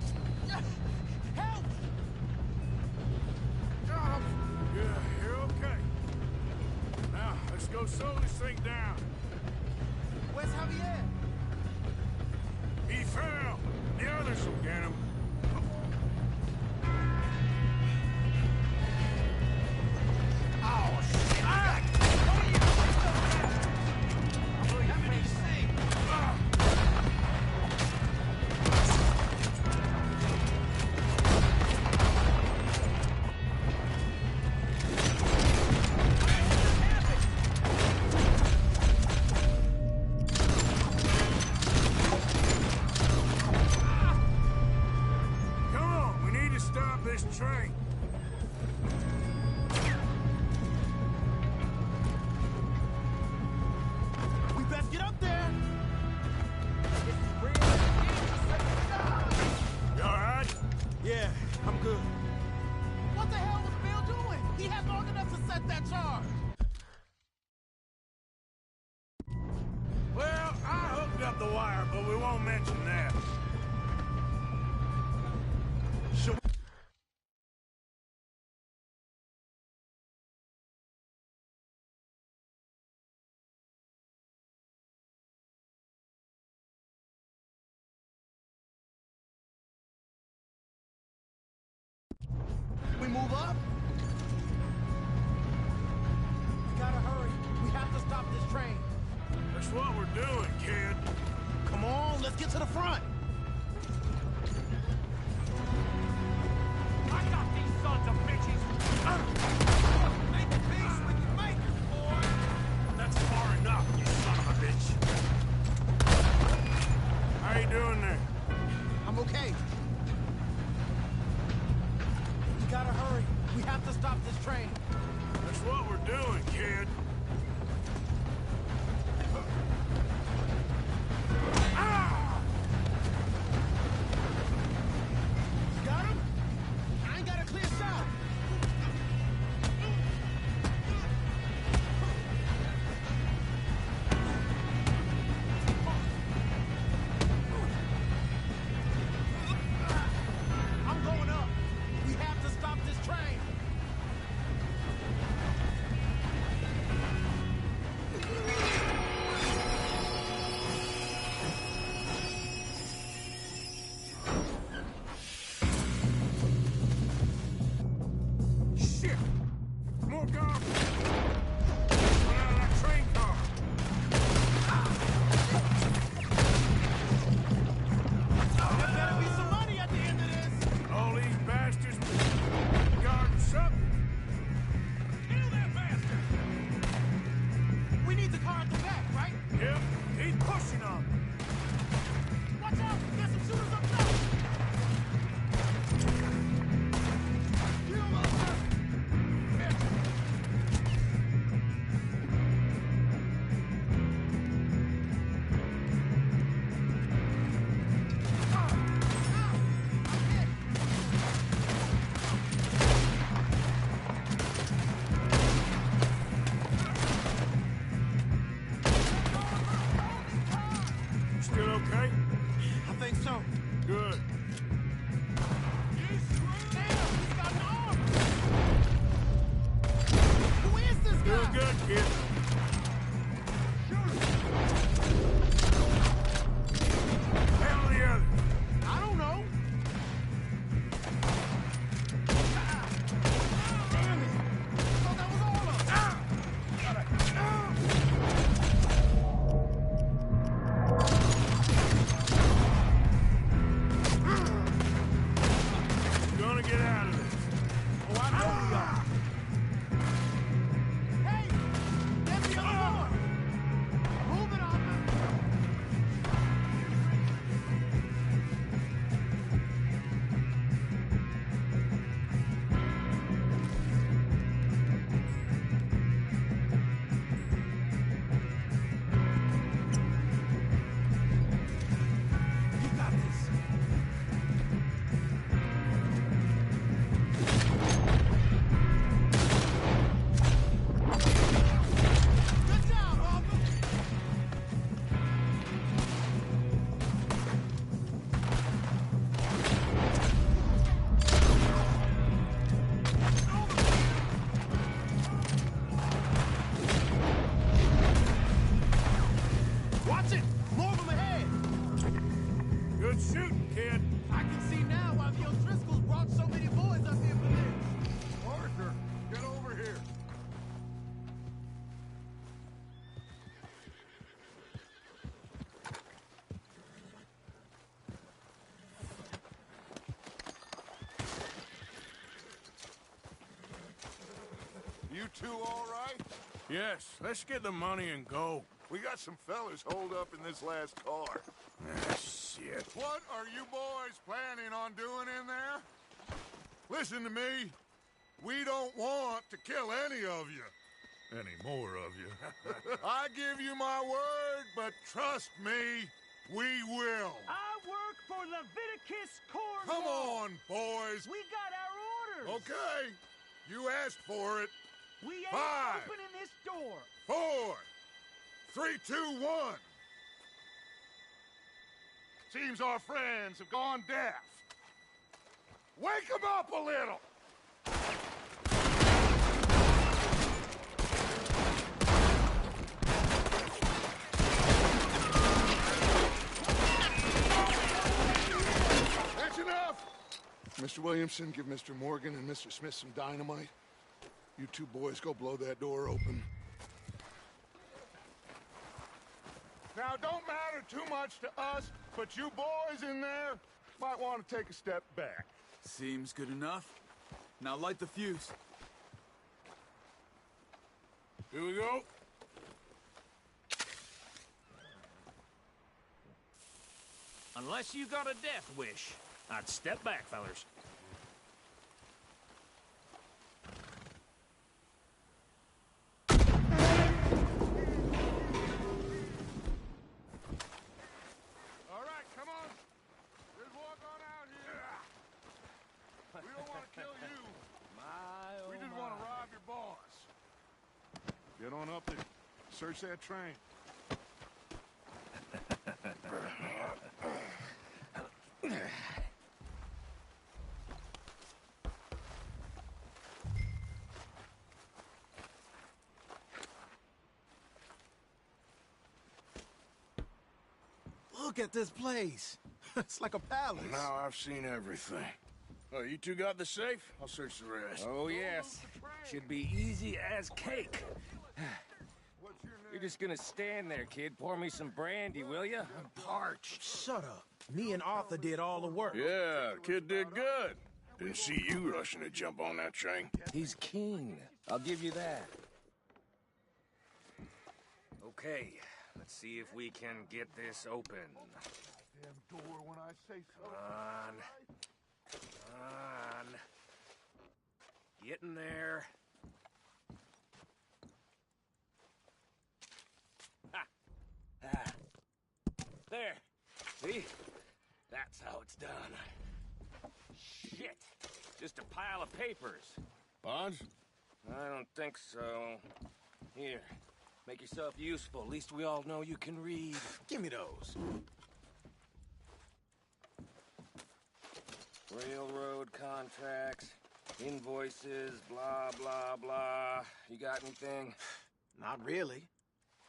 [SPEAKER 8] Help!
[SPEAKER 2] Yeah, you're okay. Now, let's go slow this thing down.
[SPEAKER 8] Where's Javier?
[SPEAKER 2] He fell. The others will get him.
[SPEAKER 8] Oh, shit! Ah! Let me see!
[SPEAKER 2] Come on, we need to stop this train.
[SPEAKER 8] We best get up there!
[SPEAKER 2] You all right?
[SPEAKER 9] Yeah, I'm good.
[SPEAKER 8] What the hell was Bill doing? He had long enough thought that's ours.
[SPEAKER 2] Well, I hooked up the wire, but we won't mention that. Should
[SPEAKER 8] we move up? We gotta hurry. We have to stop this train.
[SPEAKER 2] That's what we're doing, kid.
[SPEAKER 8] Come on, let's get to the front.
[SPEAKER 10] I got these sons of bitches! Make a peace with your makers, boy!
[SPEAKER 2] That's far enough, you son of a bitch. How you doing there?
[SPEAKER 8] I'm okay. We gotta hurry. We have to stop this train.
[SPEAKER 2] That's what we're doing, kid.
[SPEAKER 8] Got him? I ain't got a clear shot. I'm going up. We have to stop this train.
[SPEAKER 2] Shit! More guards! Run out of that train car!
[SPEAKER 8] There better be some money at the end of this.
[SPEAKER 2] All these bastards guarding something.
[SPEAKER 8] Kill that bastard! We need the car at the back, right?
[SPEAKER 2] Yep, he's pushing on me.
[SPEAKER 8] Watch out! There's some shooters up top! Kill those guys!
[SPEAKER 2] Still okay?
[SPEAKER 8] I think so.
[SPEAKER 2] Good.
[SPEAKER 8] Damn, he's got an arm! Who is this guy?
[SPEAKER 2] Doing good, kid. Hell the other.
[SPEAKER 8] I don't know. Damn it! I thought that was all of them.
[SPEAKER 2] Gonna get out of this.
[SPEAKER 8] Oh, I know we are. Hey! There's the other door! Move it, Arthur! You got this. Good job, Arthur! Watch it! More of them ahead!
[SPEAKER 2] Good shooting, kid.
[SPEAKER 8] I can see now why the O'Driscolls brought so many boys up here for this.
[SPEAKER 6] Arthur, get over here. You two all right?
[SPEAKER 2] Yes, let's get the money and go.
[SPEAKER 6] We got some fellas holed up in this last car.
[SPEAKER 2] Ah, shit.
[SPEAKER 6] What are you boys planning on doing in there? Listen to me. We don't want to kill any of you. Any more of you. I give you my word, but trust me, we will.
[SPEAKER 10] I work for Leviticus Corps.
[SPEAKER 6] Come on, boys.
[SPEAKER 10] We got our orders.
[SPEAKER 6] Okay. You asked for it.
[SPEAKER 10] We ain't
[SPEAKER 6] 5,
[SPEAKER 10] opening this door.
[SPEAKER 6] 4, 3, 2, 1. Seems our friends have gone deaf. Wake them up a little! That's enough! Mr. Williamson, give Mr. Morgan and Mr. Smith some dynamite. You two boys go blow that door open. Now, don't matter too much to us, but you boys in there might want to take a step back.
[SPEAKER 3] Seems good enough. Now light the fuse.
[SPEAKER 2] Here we go.
[SPEAKER 10] Unless you got a death wish, I'd step back, fellers.
[SPEAKER 6] All right, come on. Just walk on out here. We don't want to kill you. We just want to rob your boss. Get on up there. Search that train.
[SPEAKER 11] Look at this place. It's like a palace.
[SPEAKER 2] Now I've seen everything. Oh, you two got the safe? I'll search the rest.
[SPEAKER 4] Oh, yes. Should be easy as cake. You're just gonna stand there, kid. Pour me some brandy, will you? I'm parched.
[SPEAKER 11] Shut up. Me and Arthur did all the work.
[SPEAKER 2] Yeah, kid did good. Didn't see you rushing to jump on that train.
[SPEAKER 4] He's keen. I'll give you that. Okay, let's see if we can get this open.
[SPEAKER 6] Damn door when I say so.
[SPEAKER 4] Come on. Get in there. Ha! Ah. There. See? That's how it's done. Shit. Just a pile of papers.
[SPEAKER 2] Bonds?
[SPEAKER 4] I don't think so. Here. Make yourself useful. At least we all know you can read.
[SPEAKER 11] Give me those.
[SPEAKER 4] Railroad contracts, invoices, blah, blah, blah. You got anything?
[SPEAKER 11] Not really.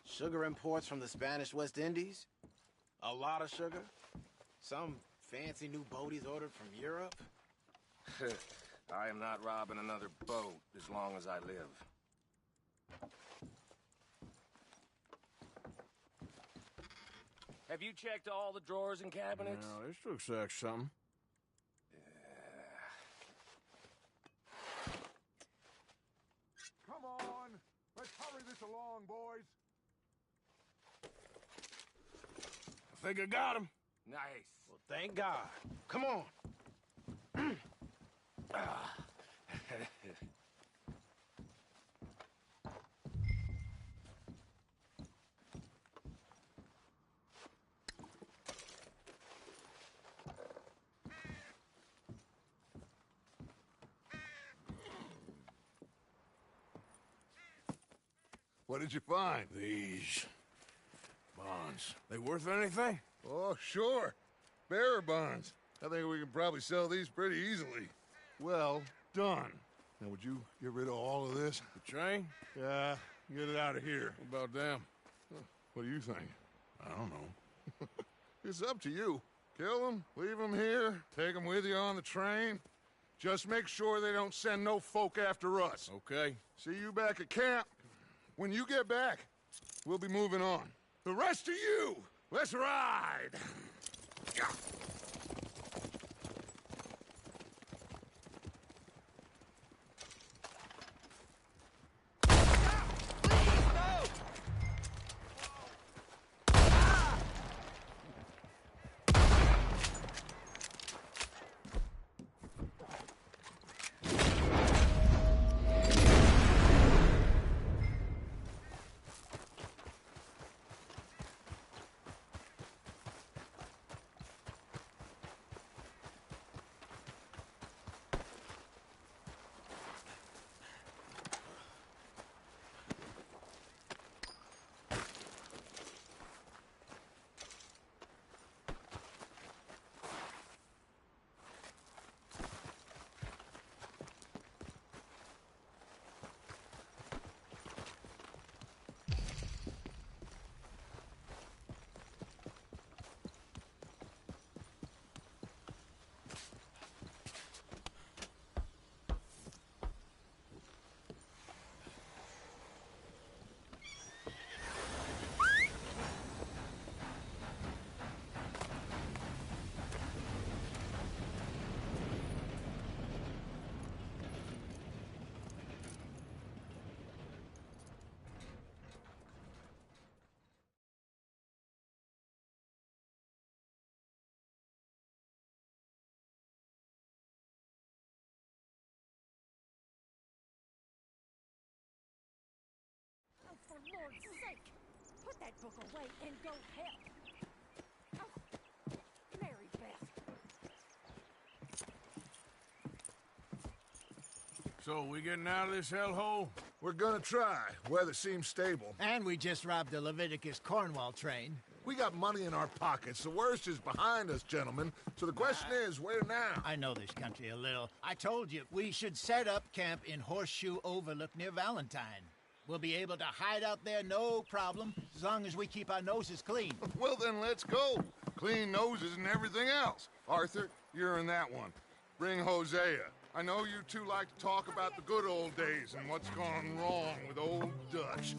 [SPEAKER 11] Sugar imports from the Spanish West Indies. A lot of sugar. Some fancy new boat he's ordered from Europe.
[SPEAKER 4] I am not robbing another boat as long as I live. Have you checked all the drawers and cabinets?
[SPEAKER 2] No, this looks like something.
[SPEAKER 6] Come on. Let's hurry this along, boys.
[SPEAKER 2] I think I got him.
[SPEAKER 4] Nice.
[SPEAKER 11] Well, thank God. Come on.
[SPEAKER 6] What did you find?
[SPEAKER 2] These bonds. They worth anything?
[SPEAKER 6] Oh, sure. Bearer bonds. I think we can probably sell these pretty easily. Well done. Now, would you get rid of all of this?
[SPEAKER 2] The train?
[SPEAKER 6] Yeah, get it out of here.
[SPEAKER 2] What about them?
[SPEAKER 6] What do you think?
[SPEAKER 2] I don't know.
[SPEAKER 6] It's up to you. Kill them, leave them here, take them with you on the train. Just make sure they don't send no folk after us.
[SPEAKER 2] Okay.
[SPEAKER 6] See you back at camp. When you get back, we'll be moving on. The rest of you, let's ride!
[SPEAKER 12] Lord's sake! Put that book away and go help. Oh, Mary Beth.
[SPEAKER 2] So, we getting out of this hellhole?
[SPEAKER 6] We're gonna try. Weather seems stable.
[SPEAKER 8] And we just robbed the Leviticus Cornwall train.
[SPEAKER 6] We got money in our pockets. The worst is behind us, gentlemen. So the question is, where now?
[SPEAKER 8] I know this country a little. I told you, we should set up camp in Horseshoe Overlook near Valentine. We'll be able to hide out there, no problem, as long as we keep our noses clean.
[SPEAKER 6] Well, then let's go. Clean noses and everything else. Arthur, you're in that one. Bring Hosea. I know you two like to talk about the good old days and what's gone wrong with old Dutch.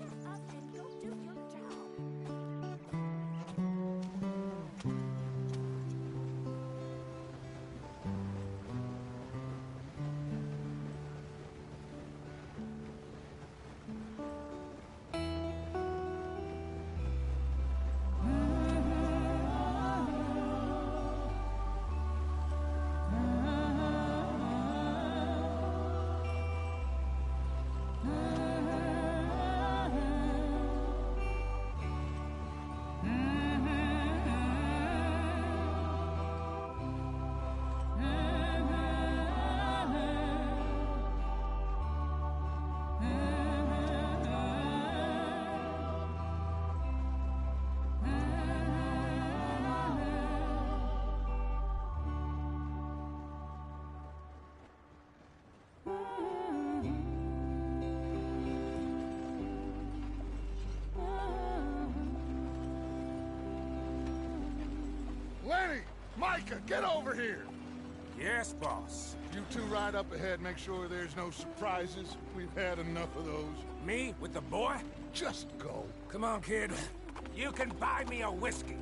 [SPEAKER 6] Lenny! Micah, get over here!
[SPEAKER 4] Yes, boss.
[SPEAKER 6] You two ride up ahead, make sure there's no surprises. We've had enough of those.
[SPEAKER 4] Me? With the boy?
[SPEAKER 6] Just go.
[SPEAKER 4] Come on, kid. You can buy me a whiskey.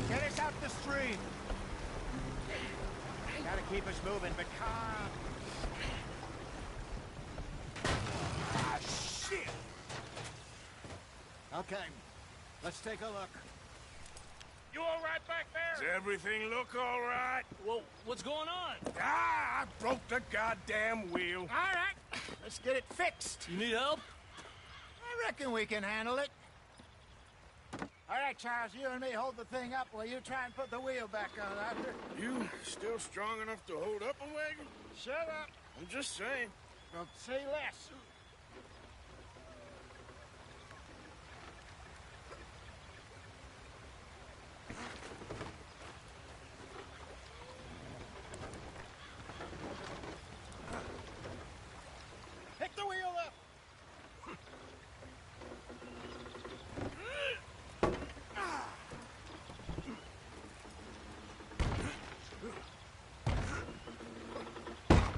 [SPEAKER 8] Get us out the stream. Gotta keep us moving, but calm.
[SPEAKER 4] Ah, shit!
[SPEAKER 8] Okay, let's take a look.
[SPEAKER 10] You all right back
[SPEAKER 2] Does
[SPEAKER 10] there?
[SPEAKER 2] everything look all right?
[SPEAKER 10] Well, what's going on?
[SPEAKER 2] Ah, I broke the goddamn wheel.
[SPEAKER 8] All right, let's get it fixed.
[SPEAKER 10] You need help?
[SPEAKER 8] I reckon we can handle it. All right, Charles, you and me hold the thing up while you try and put the wheel back on, Arthur.
[SPEAKER 2] You still strong enough to hold up a wagon?
[SPEAKER 8] Shut up.
[SPEAKER 2] I'm just saying.
[SPEAKER 8] Don't say less. Pick the wheel up.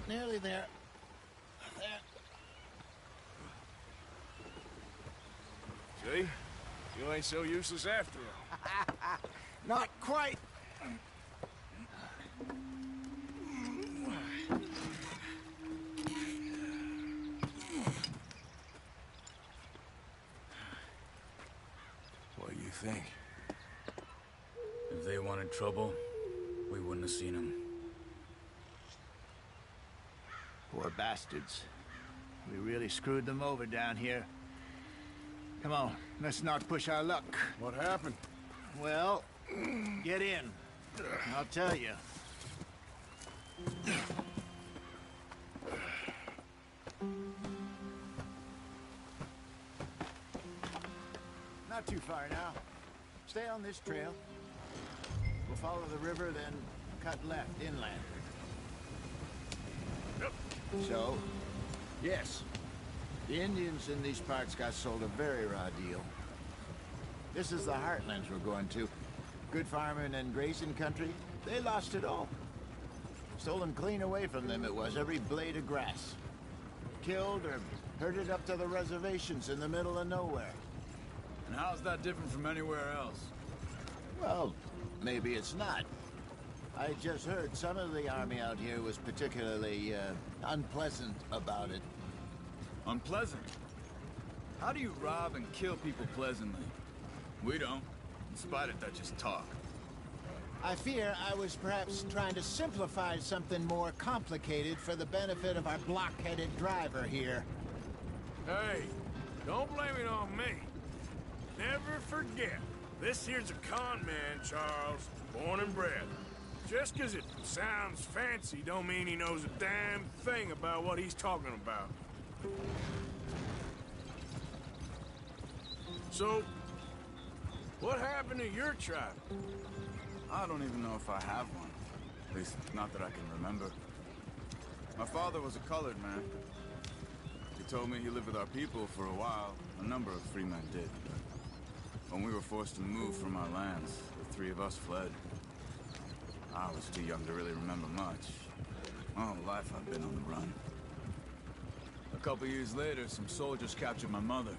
[SPEAKER 8] Nearly there.
[SPEAKER 2] See? You ain't so useless after all.
[SPEAKER 8] Not quite.
[SPEAKER 2] What do you think?
[SPEAKER 3] If they wanted trouble, we wouldn't have seen them.
[SPEAKER 8] Poor bastards. We really screwed them over down here. Come on, let's not push our luck.
[SPEAKER 2] What happened?
[SPEAKER 8] Well, get in. I'll tell you. Not too far now. Stay on this trail. We'll follow the river, then cut left inland. So, yes, the Indians in these parts got sold a very raw deal. This is the heartlands we're going to. Good farming and grazing country, They lost it all. Stolen clean away from them it was, every blade of grass. Killed or herded up to the reservations in the middle of nowhere.
[SPEAKER 3] And how's that different from anywhere else?
[SPEAKER 8] Well, maybe it's not. I just heard some of the army out here was particularly, unpleasant about it.
[SPEAKER 3] Unpleasant? How do you rob and kill people pleasantly? We don't, in spite of Dutch's talk.
[SPEAKER 8] I fear I was perhaps trying to simplify something more complicated for the benefit of our block-headed driver here.
[SPEAKER 2] Hey, don't blame it on me. Never forget, this here's a con man, Charles, born and bred. Just 'cause it sounds fancy don't mean he knows a damn thing about what he's talking about. So, what happened to your tribe?
[SPEAKER 3] I don't even know if I have one. At least, not that I can remember. My father was a colored man. He told me he lived with our people for a while. A number of free men did. When we were forced to move from our lands, the three of us fled. I was too young to really remember much. My whole life I've been on the run. A couple years later, some soldiers captured my mother.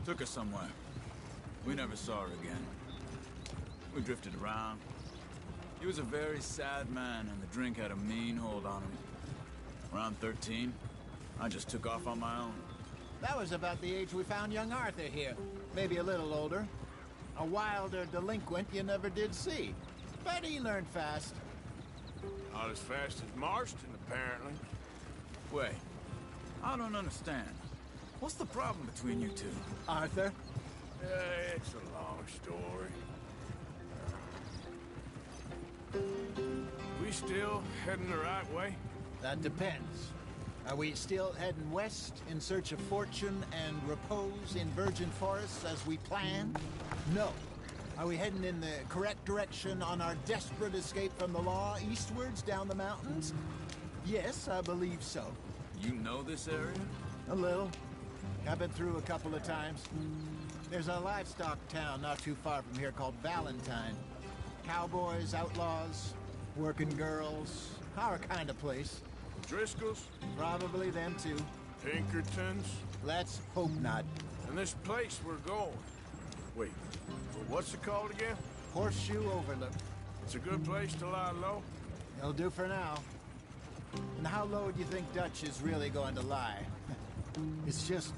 [SPEAKER 3] Took her somewhere. We never saw her again. We drifted around. He was a very sad man, and the drink had a mean hold on him. Around 13, I just took off on my own.
[SPEAKER 8] That was about the age we found young Arthur here. Maybe a little older. A wilder delinquent you never did see. But he learned fast.
[SPEAKER 2] Not as fast as Marston, apparently.
[SPEAKER 3] Wait, I don't understand. What's the problem between you two?
[SPEAKER 8] Arthur?
[SPEAKER 2] It's a long story. We still heading the right way?
[SPEAKER 8] That depends. Are we still heading west in search of fortune and repose in virgin forests as we planned? No. Are we heading in the correct direction on our desperate escape from the law eastwards down the mountains? Yes, I believe so.
[SPEAKER 3] You know this area?
[SPEAKER 8] A little. I've been through a couple of times. There's a livestock town not too far from here called Valentine. Cowboys, outlaws, working girls, our kind of place.
[SPEAKER 2] Driscoll's?
[SPEAKER 8] Probably them too.
[SPEAKER 2] Pinkertons?
[SPEAKER 8] Let's hope not.
[SPEAKER 2] And this place we're going. Wait, what's it called again?
[SPEAKER 8] Horseshoe Overlook.
[SPEAKER 2] It's a good place to lie low?
[SPEAKER 8] It'll do for now. And how low do you think Dutch is really going to lie? It's just,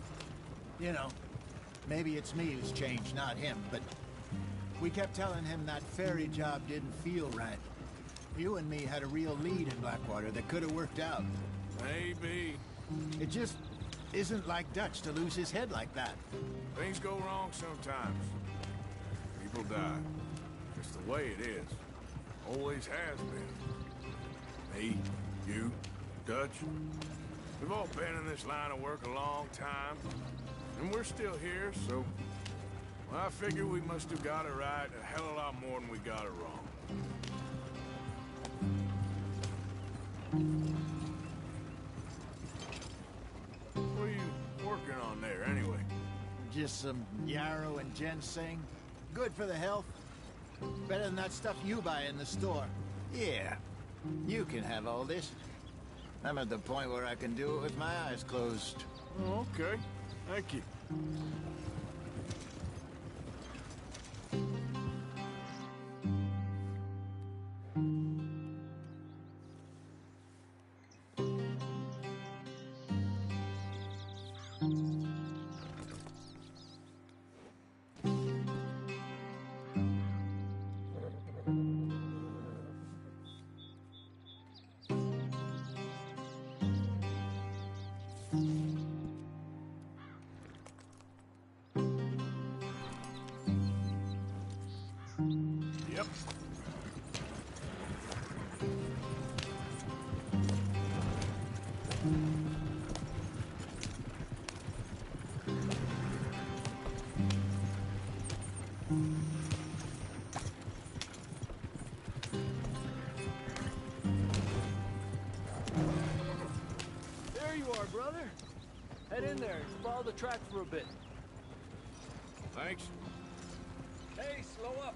[SPEAKER 8] you know, maybe it's me who's changed, not him, but we kept telling him that ferry job didn't feel right. You and me had a real lead in Blackwater that could have worked out.
[SPEAKER 2] Maybe.
[SPEAKER 8] It just isn't like Dutch to lose his head like that.
[SPEAKER 2] Things go wrong sometimes. People die. Just the way it is. Always has been. Me, you, Dutch. We've all been in this line of work a long time. And we're still here, so... Well, I figure we must have got it right a hell of a lot more than we got it wrong. What are you working on there, anyway?
[SPEAKER 8] Just some yarrow and ginseng. Good for the health. Better than that stuff you buy in the store. Yeah, you can have all this. I'm at the point where I can do it with my eyes closed.
[SPEAKER 2] Oh, okay. Thank you. Yep.
[SPEAKER 9] There you are, brother. Head in there and follow the track for a bit.
[SPEAKER 2] Thanks.
[SPEAKER 9] Hey, slow up.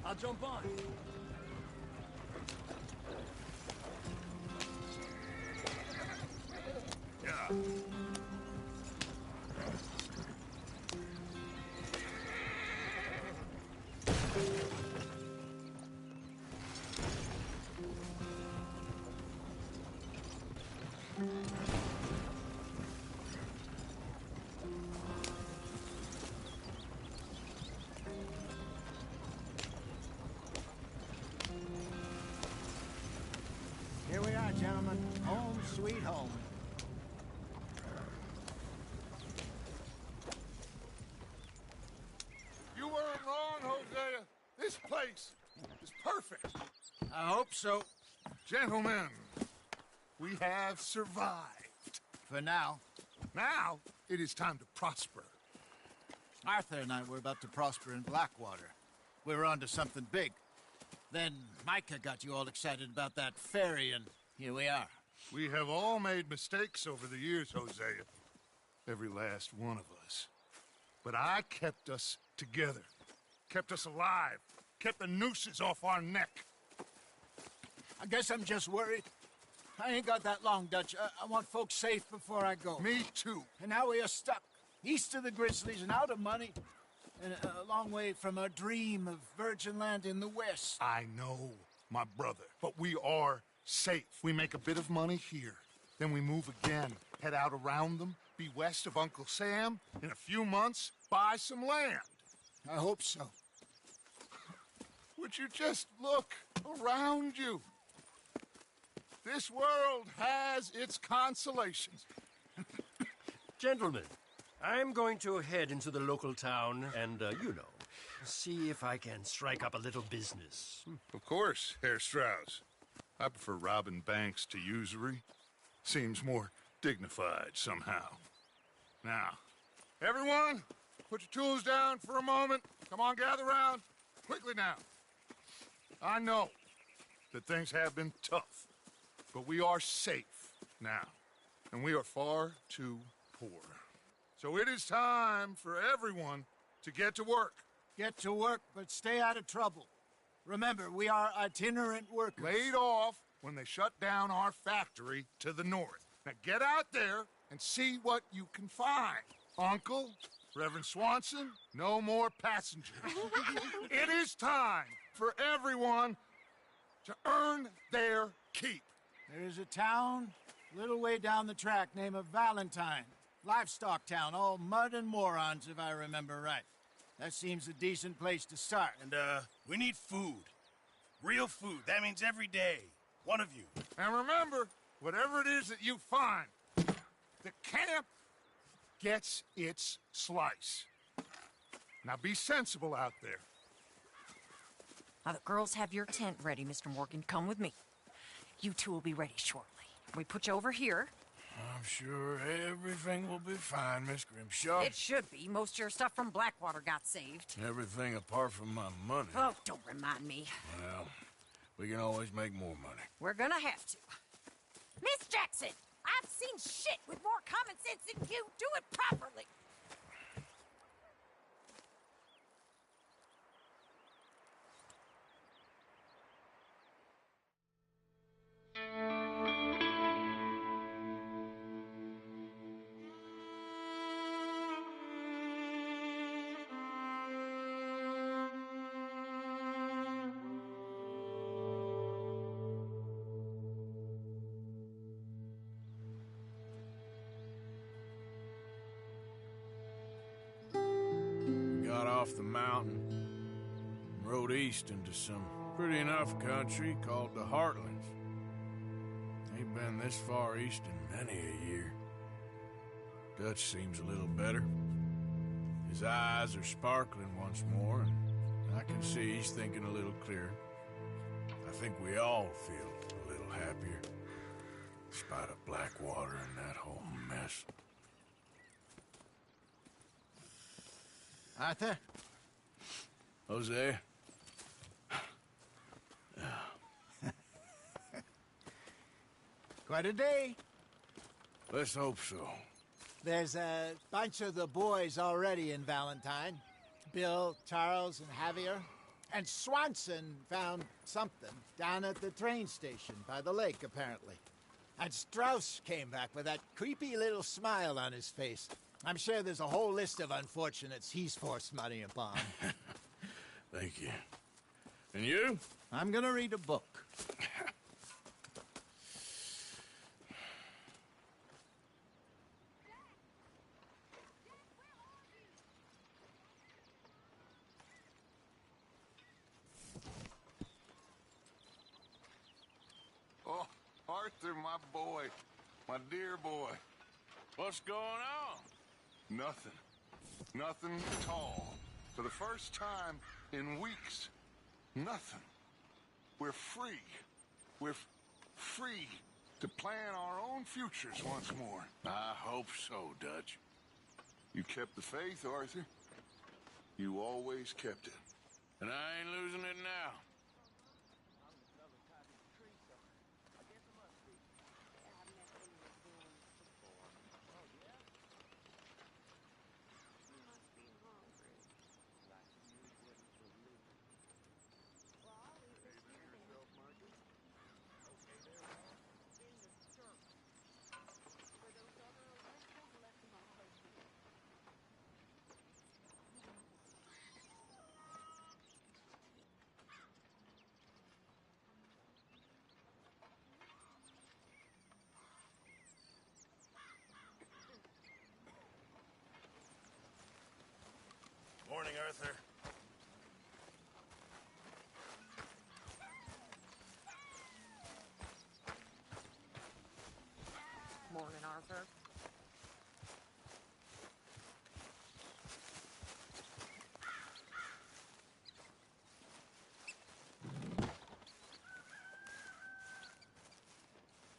[SPEAKER 9] I'll jump on.
[SPEAKER 6] Yeah.
[SPEAKER 8] Here we are, gentlemen. Home sweet home.
[SPEAKER 6] You weren't wrong, Hosea. This place is perfect.
[SPEAKER 8] I hope so.
[SPEAKER 6] Gentlemen, we have survived.
[SPEAKER 8] For now.
[SPEAKER 6] Now, it is time to prosper.
[SPEAKER 8] Arthur and I were about to prosper in Blackwater. We were onto something big. Then Micah got you all excited about that ferry, and here we are.
[SPEAKER 6] We have all made mistakes over the years, Hosea. Every last one of us. But I kept us together. Kept us alive. Kept the nooses off our neck.
[SPEAKER 8] I guess I'm just worried. I ain't got that long, Dutch. I want folks safe before I go.
[SPEAKER 6] Me too.
[SPEAKER 8] And now we are stuck. East of the Grizzlies and out of money. And a long way from our dream of virgin land in the west.
[SPEAKER 6] I know, my brother. But we are safe. We make a bit of money here. Then we move again. Head out around them. Be west of Uncle Sam. In a few months, buy some land.
[SPEAKER 8] I hope so.
[SPEAKER 6] Would you just look around you? This world has its consolations.
[SPEAKER 10] Gentlemen, I'm going to head into the local town and, see if I can strike up a little business.
[SPEAKER 6] Of course, Herr Strauss. I prefer robbing banks to usury. Seems more dignified somehow. Now, everyone, put your tools down for a moment. Come on, gather round. Quickly now. I know that things have been tough, but we are safe now, and we are far too poor. So it is time for everyone to get to work.
[SPEAKER 8] Get to work, but stay out of trouble. Remember, we are itinerant workers.
[SPEAKER 6] Laid off when they shut down our factory to the north. Now get out there and see what you can find. Uncle, Reverend Swanson, no more passengers. It is time for everyone to earn their keep.
[SPEAKER 8] There is a town a little way down the track named Valentine. Livestock town, all mud and morons, if I remember right. That seems a decent place to start.
[SPEAKER 1] And, we need food. Real food. That means every day. One of you.
[SPEAKER 6] And remember, whatever it is that you find, the camp gets its slice. Now be sensible out there.
[SPEAKER 13] Now, the girls have your tent ready, Mr. Morgan. Come with me. You two will be ready shortly. We put you over here.
[SPEAKER 2] I'm sure everything will be fine, Miss Grimshaw.
[SPEAKER 13] It should be. Most of your stuff from Blackwater got saved.
[SPEAKER 2] Everything apart from my money.
[SPEAKER 13] Oh, don't remind me.
[SPEAKER 2] Well, we can always make more money.
[SPEAKER 13] We're gonna have to. Miss Jackson, I've seen shit with more common sense than you. Do it properly.
[SPEAKER 2] Got off the mountain and rode east into some pretty enough country called the Heartlands. Ain't been this far east in many a year. Dutch seems a little better. His eyes are sparkling once more, and I can see he's thinking a little clearer. I think we all feel a little happier, in spite of Blackwater and that whole mess.
[SPEAKER 8] Arthur?
[SPEAKER 2] Jose?
[SPEAKER 8] Quite a day.
[SPEAKER 2] Let's hope so.
[SPEAKER 8] There's a bunch of the boys already in Valentine. Bill, Charles, and Javier. And Swanson found something down at the train station by the lake, apparently. And Strauss came back with that creepy little smile on his face. I'm sure there's a whole list of unfortunates he's forced money upon.
[SPEAKER 2] Thank you. And you?
[SPEAKER 8] I'm gonna read a book.
[SPEAKER 6] Oh, Arthur, my boy. My dear boy.
[SPEAKER 2] What's going on?
[SPEAKER 6] Nothing. Nothing at all. For the first time in weeks. Nothing. We're free. We're free to plan our own futures once more.
[SPEAKER 2] I hope so, Dutch.
[SPEAKER 6] You kept the faith, Arthur. You always kept it.
[SPEAKER 2] And I ain't losing it now.
[SPEAKER 1] Morning, Arthur.
[SPEAKER 13] Morning, Arthur.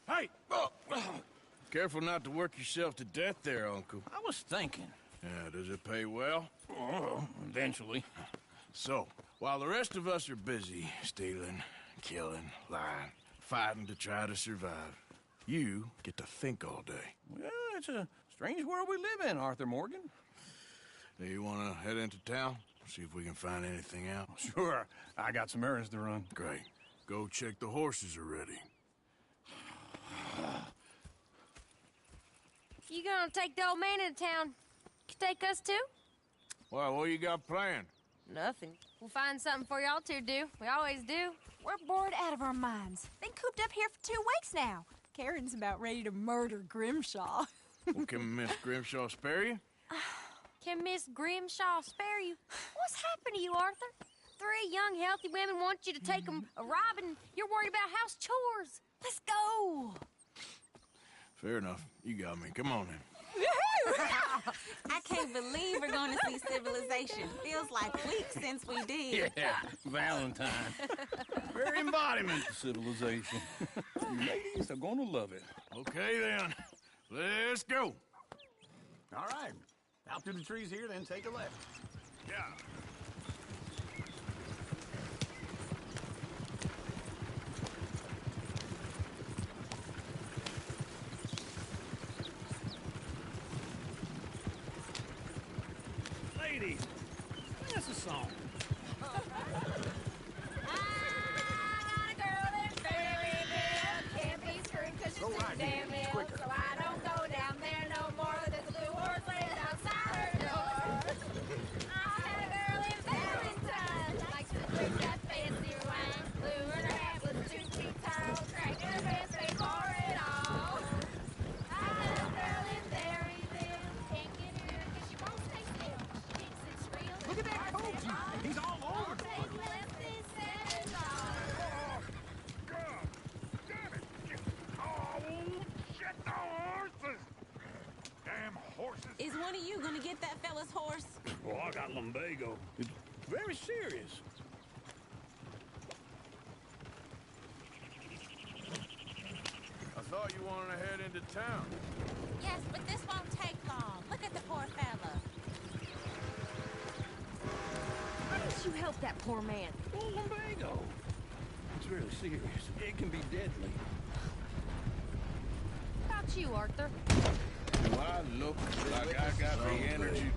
[SPEAKER 2] Hey! Careful not to work yourself to death there, Uncle.
[SPEAKER 14] I was thinking.
[SPEAKER 2] Yeah, does it pay well?
[SPEAKER 14] Oh, eventually.
[SPEAKER 2] So, while the rest of us are busy stealing, killing, lying, fighting to try to survive, you get to think all day.
[SPEAKER 14] Well, it's a strange world we live in, Arthur Morgan.
[SPEAKER 2] Do you want to head into town? See if we can find anything out?
[SPEAKER 14] Sure. I got some errands to run.
[SPEAKER 2] Great. Go check the horses are ready.
[SPEAKER 15] You gonna take the old man into town? You take us too?
[SPEAKER 2] Well, what you got planned?
[SPEAKER 15] Nothing. We'll find something for y'all to do. We always do.
[SPEAKER 16] We're bored out of our minds. Been cooped up here for 2 weeks now. Karen's about ready to murder Grimshaw.
[SPEAKER 2] Well, can Miss Grimshaw spare you?
[SPEAKER 15] Can Miss Grimshaw spare you? What's happened to you, Arthur? 3 young, healthy women want you to take them a robbing. You're worried about house chores. Let's go.
[SPEAKER 2] Fair enough. You got me. Come on then.
[SPEAKER 17] I can't believe we're going to see civilization. Feels like weeks since we did.
[SPEAKER 14] Yeah, Valentine. Very embodiment of civilization. You ladies are going to love it.
[SPEAKER 2] Okay, then. Let's go.
[SPEAKER 14] All right. Out through the trees here, then take a left.
[SPEAKER 2] Yeah.
[SPEAKER 14] Ladies, sing us a song.
[SPEAKER 15] Go right here. It's quicker. So I don't go down there no more. There's a blue horse laying outside her door. I had a girl in Valentine. Likes to drink that fancy wine. Blue in her hat was 2 feet tall. Cracking her pants, they for it all. I had a girl in Berryville. Can't get her 'cause she won't stay still. She thinks it's real.
[SPEAKER 14] Look at that coach. He's all over the place.
[SPEAKER 17] Is one of you going to get that fella's horse?
[SPEAKER 14] Oh, I got lumbago. It's very serious.
[SPEAKER 2] I thought you wanted to head into town.
[SPEAKER 17] Yes, but this won't take long. Look at the poor fella.
[SPEAKER 15] Why didn't you help that poor man?
[SPEAKER 14] Oh, lumbago. It's really serious. It can be deadly.
[SPEAKER 15] How about you, Arthur?
[SPEAKER 2] Do I look like I got the energy?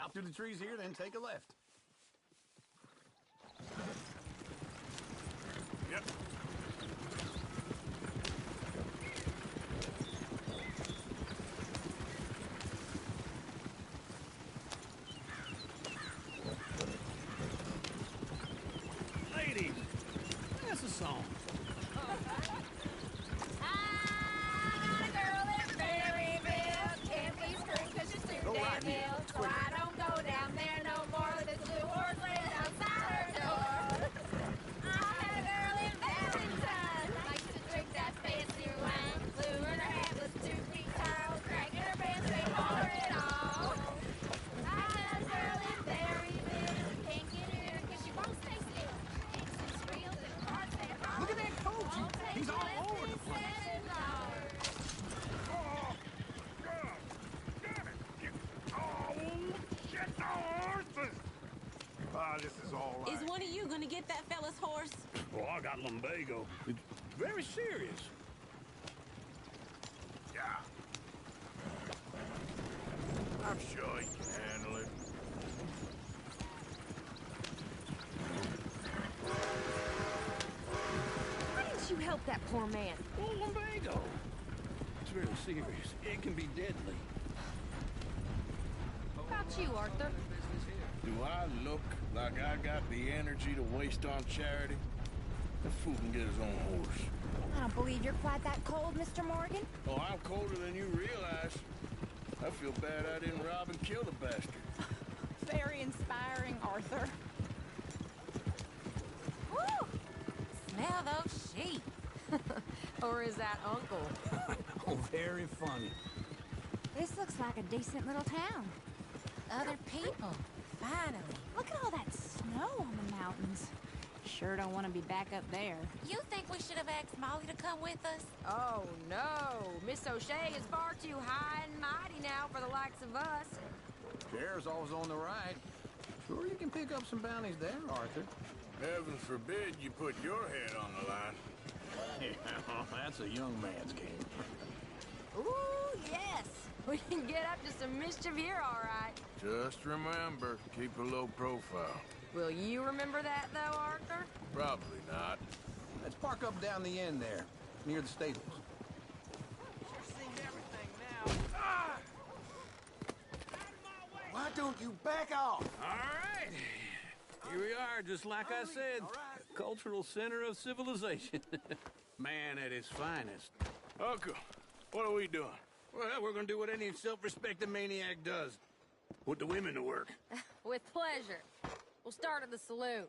[SPEAKER 14] Out through the trees here, then take a left.
[SPEAKER 2] Yep.
[SPEAKER 14] Ladies, that's a song.
[SPEAKER 15] I got a girl in Berryville. Can't be screwed 'cause she's too damn ill. So I don't go down there no more. This blue horse lays outside her door. I had a girl in Valentine. Likes to drink that fancy wine. Blue in her hat was 2 feet tall. Cracking her pants, they holler it all. I had a girl in Berryville. Can't get her 'cause she won't stay still. She squeals and barks and hollers.
[SPEAKER 14] Look at that coach. He's all over the place.
[SPEAKER 6] Ah, this is all right.
[SPEAKER 17] Is one of you gonna get that fella's horse?
[SPEAKER 14] Oh, I got lumbago. It's very serious.
[SPEAKER 2] Yeah. I'm sure he can handle it.
[SPEAKER 18] Why didn't you help that poor man?
[SPEAKER 14] Oh, lumbago. It's very serious. It can be deadly.
[SPEAKER 7] About you, Arthur.
[SPEAKER 2] Do I look like I got the energy to waste on charity? The fool can get his own horse.
[SPEAKER 16] I don't believe you're quite that cold, Mr. Morgan.
[SPEAKER 2] Oh, I'm colder than you realize. I feel bad I didn't rob and kill the bastard.
[SPEAKER 16] Very inspiring, Arthur.
[SPEAKER 13] Woo! Smell those sheep.
[SPEAKER 18] Or is that Uncle?
[SPEAKER 14] Oh, very funny.
[SPEAKER 16] This looks like a decent little town.
[SPEAKER 13] Other people. Finally.
[SPEAKER 16] Look at all that snow on the mountains. Sure don't want to be back up there.
[SPEAKER 13] You think we should have asked Molly to come with us?
[SPEAKER 18] Oh, no. Miss O'Shea is far too high and mighty now for the likes of us.
[SPEAKER 14] Chair's always on the right. Sure you can pick up some bounties there, Arthur.
[SPEAKER 2] Heaven forbid you put your head on the line.
[SPEAKER 14] Yeah, that's a young man's game.
[SPEAKER 18] Ooh, yes. We can get up to some mischief here, all right.
[SPEAKER 2] Just remember, keep a low profile.
[SPEAKER 18] Will you remember that, though, Arthur?
[SPEAKER 2] Probably not.
[SPEAKER 14] Let's park up down the end there, near the stables.
[SPEAKER 11] Why don't you back off?
[SPEAKER 14] All right. Here we are, just like I said. Cultural center of civilization. Man at his finest.
[SPEAKER 2] Uncle, what are we doing?
[SPEAKER 14] Well, we're gonna do what any self-respecting maniac does. Put the women to work.
[SPEAKER 18] With pleasure. We'll start at the saloon.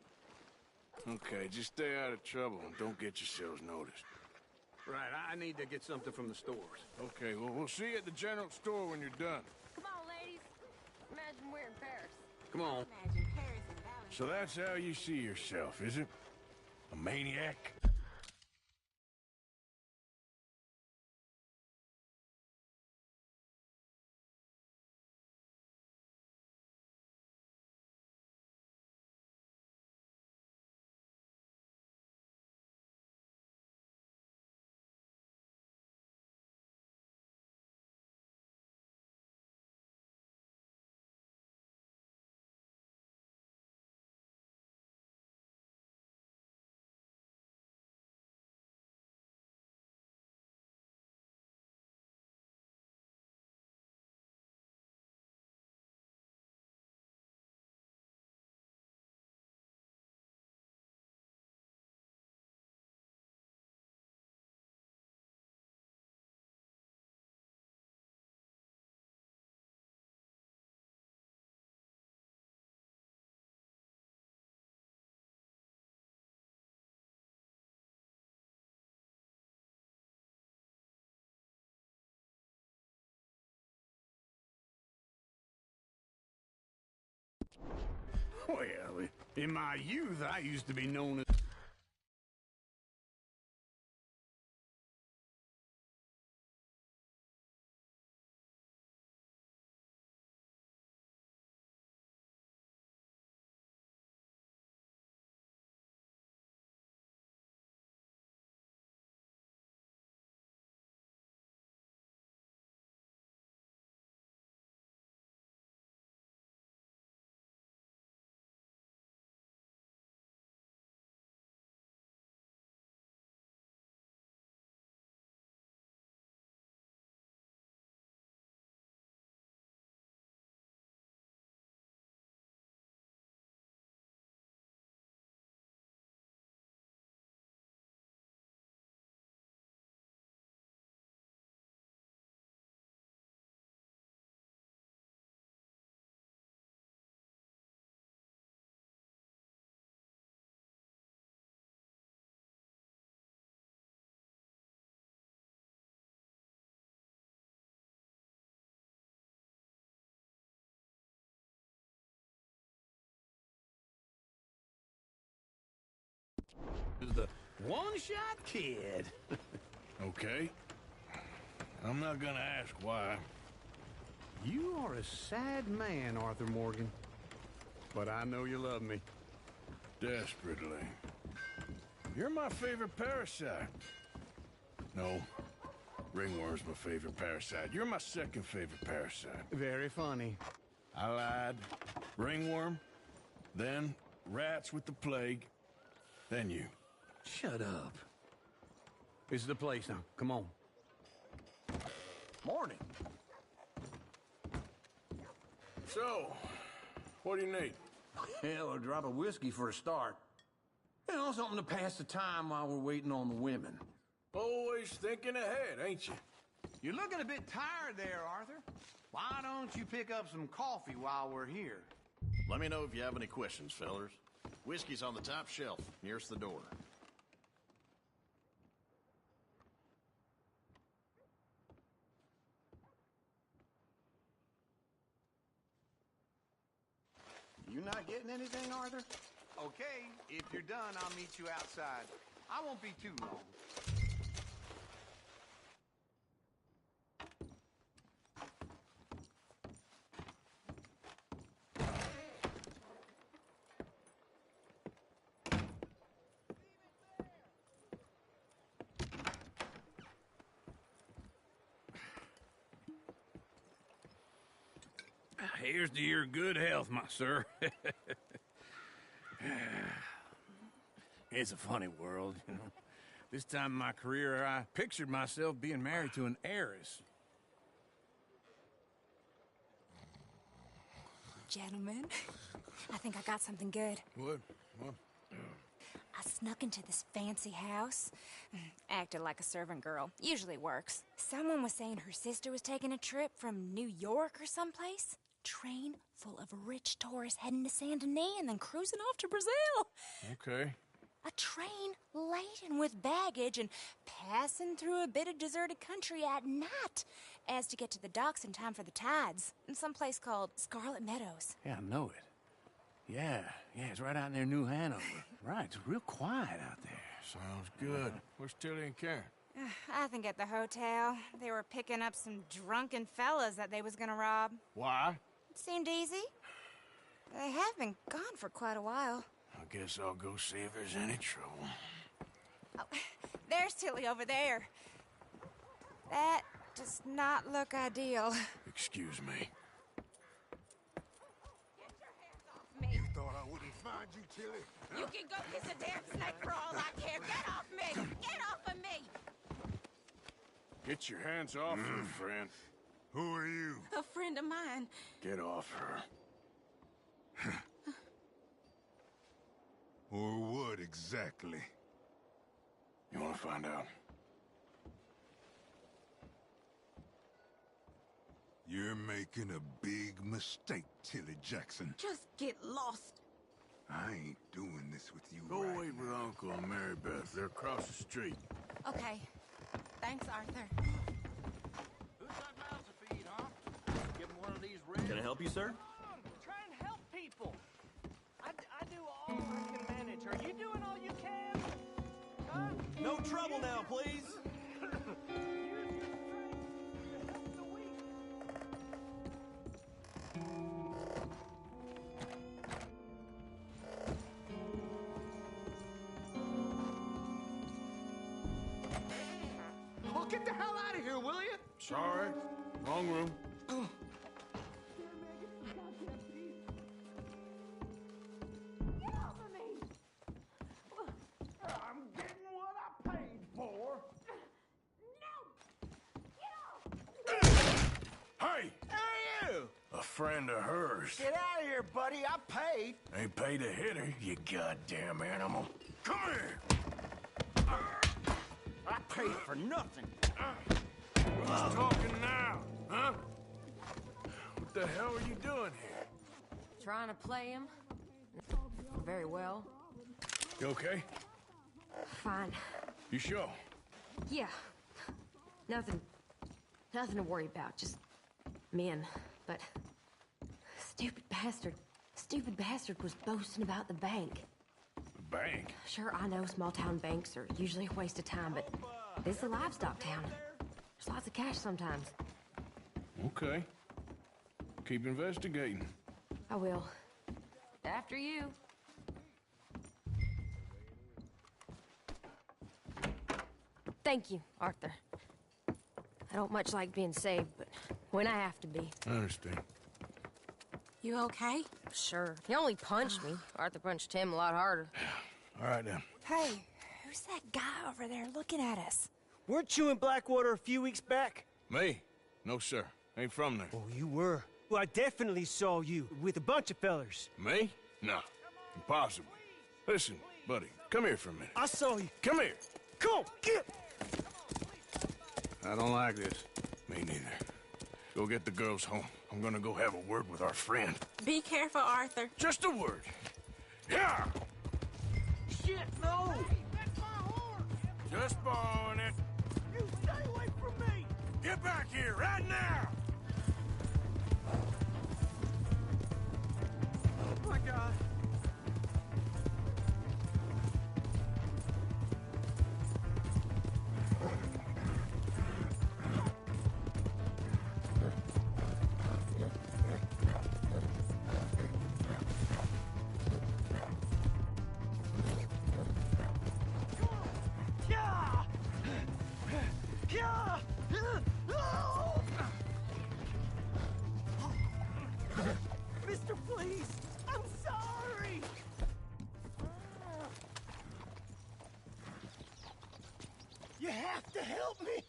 [SPEAKER 2] Okay, just stay out of trouble and don't get yourselves noticed.
[SPEAKER 14] Right, I need to get something from the stores.
[SPEAKER 2] Okay, well, we'll see you at the general store when you're done.
[SPEAKER 18] Come on, ladies. Imagine we're in Paris.
[SPEAKER 14] Come on.
[SPEAKER 17] Imagine Paris and Valentine.
[SPEAKER 2] So that's how you see yourself, is it? A maniac?
[SPEAKER 14] Well, in my youth, I used to be known as is the one-shot kid.
[SPEAKER 2] Okay. I'm not gonna ask why.
[SPEAKER 14] You are a sad man, Arthur Morgan. But I know you love me.
[SPEAKER 2] Desperately. You're my favorite parasite. No. Ringworm's my favorite parasite. You're my second favorite parasite.
[SPEAKER 14] Very funny.
[SPEAKER 2] I lied. Ringworm, then rats with the plague, then you.
[SPEAKER 14] Shut up. This is the place now. Come on.
[SPEAKER 2] Morning. So, what do you need?
[SPEAKER 19] Hell, a drop of whiskey for a start. You know, something to pass the time while we're waiting on the women.
[SPEAKER 2] Always thinking ahead, ain't you?
[SPEAKER 19] You're looking a bit tired there, Arthur. Why don't you pick up some coffee while we're here?
[SPEAKER 20] Let me know if you have any questions, fellers. Whiskey's on the top shelf, nearest the door.
[SPEAKER 19] You not getting anything, Arthur? Okay, if you're done, I'll meet you outside. I won't be too long.
[SPEAKER 14] Here's to your good health, my sir. It's a funny world, you know. This time in my career, I pictured myself being married to an heiress.
[SPEAKER 16] Gentlemen, I think I got something good.
[SPEAKER 2] What?
[SPEAKER 16] I snuck into this fancy house. Acted like a servant girl. Usually works. Someone was saying her sister was taking a trip from New York or someplace. Train full of rich tourists heading to Saint Denis and then cruising off to Brazil.
[SPEAKER 2] Okay.
[SPEAKER 16] A train laden with baggage and passing through a bit of deserted country at night as to get to the docks in time for the tides in some place called Scarlet Meadows.
[SPEAKER 14] Yeah, I know it. Yeah, it's right out near New Hanover. Right, it's real quiet out there.
[SPEAKER 2] Sounds good. Where's Tilly and Karen?
[SPEAKER 16] I think at the hotel. They were picking up some drunken fellas that they was gonna rob.
[SPEAKER 2] Why?
[SPEAKER 16] It seemed easy. They have been gone for quite a while.
[SPEAKER 2] I guess I'll go see if there's any trouble.
[SPEAKER 16] Oh, there's Tilly over there. That does not look ideal.
[SPEAKER 2] Excuse me.
[SPEAKER 6] You thought I wouldn't find you, Tilly?
[SPEAKER 17] You can go kiss a damn snake for all I care. Get off me! Get off of me!
[SPEAKER 2] Get your hands off her, friend.
[SPEAKER 6] Who are you?
[SPEAKER 17] A friend of mine.
[SPEAKER 2] Get off her.
[SPEAKER 6] Or what exactly?
[SPEAKER 2] You want to find out?
[SPEAKER 6] You're making a big mistake, Tilly Jackson.
[SPEAKER 17] Just get lost.
[SPEAKER 6] I ain't doing this with you.
[SPEAKER 2] Go
[SPEAKER 6] right
[SPEAKER 2] wait with
[SPEAKER 6] now.
[SPEAKER 2] Uncle and Mary Beth. They're across the street.
[SPEAKER 17] Okay. Thanks, Arthur.
[SPEAKER 19] Who's got mouths to feed, huh? Give him one of these red...
[SPEAKER 21] Can I help you, sir?
[SPEAKER 9] Try and help people. I do all I can manage. Are you doing all you can? Huh?
[SPEAKER 21] No trouble now, please.
[SPEAKER 19] Well, get the hell out of here, will you?
[SPEAKER 2] Sorry. Wrong room.
[SPEAKER 9] I'm getting what I paid for.
[SPEAKER 2] Hey!
[SPEAKER 9] Who are you?
[SPEAKER 2] A friend of hers.
[SPEAKER 9] Get out of here, buddy. I paid.
[SPEAKER 2] Ain't paid to hit her, you goddamn animal. Come here!
[SPEAKER 9] I paid for nothing.
[SPEAKER 2] Who's talking now? Huh? What the hell are you doing here?
[SPEAKER 18] Trying to play him? Very well.
[SPEAKER 2] You okay?
[SPEAKER 18] Fine.
[SPEAKER 2] You sure?
[SPEAKER 18] Yeah. Nothing to worry about. Just men. But stupid bastard was boasting about the bank.
[SPEAKER 2] The bank.
[SPEAKER 18] Sure, I know small-town banks are usually a waste of time, but this is a livestock town. There's lots of cash sometimes.
[SPEAKER 2] Okay. Keep investigating.
[SPEAKER 18] I will. After you. Thank you, Arthur. I don't much like being saved, but when I have to be.
[SPEAKER 2] I understand.
[SPEAKER 18] You okay? Sure. He only punched me. Arthur punched him a lot harder.
[SPEAKER 2] All right, then.
[SPEAKER 16] Hey, who's that guy over there looking at us?
[SPEAKER 21] Weren't you in Blackwater a few weeks back?
[SPEAKER 2] Me? No, sir. Ain't from there.
[SPEAKER 21] Oh, you were. Well, I definitely saw you with a bunch of fellers.
[SPEAKER 2] Me? No. Impossible. Listen, buddy, come here for a minute.
[SPEAKER 21] I saw you.
[SPEAKER 2] Come here.
[SPEAKER 21] Come on, get!
[SPEAKER 2] I don't like this. Me neither. Go get the girls home. I'm gonna go have a word with our friend.
[SPEAKER 17] Be careful, Arthur.
[SPEAKER 2] Just a word. Yeah!
[SPEAKER 21] Shit, no! Hey,
[SPEAKER 2] that's my horse! Just borrowing it.
[SPEAKER 21] You stay away from me!
[SPEAKER 2] Get back here, right now!
[SPEAKER 21] Oh, my God. Mister, please! I'm sorry! You have to help me!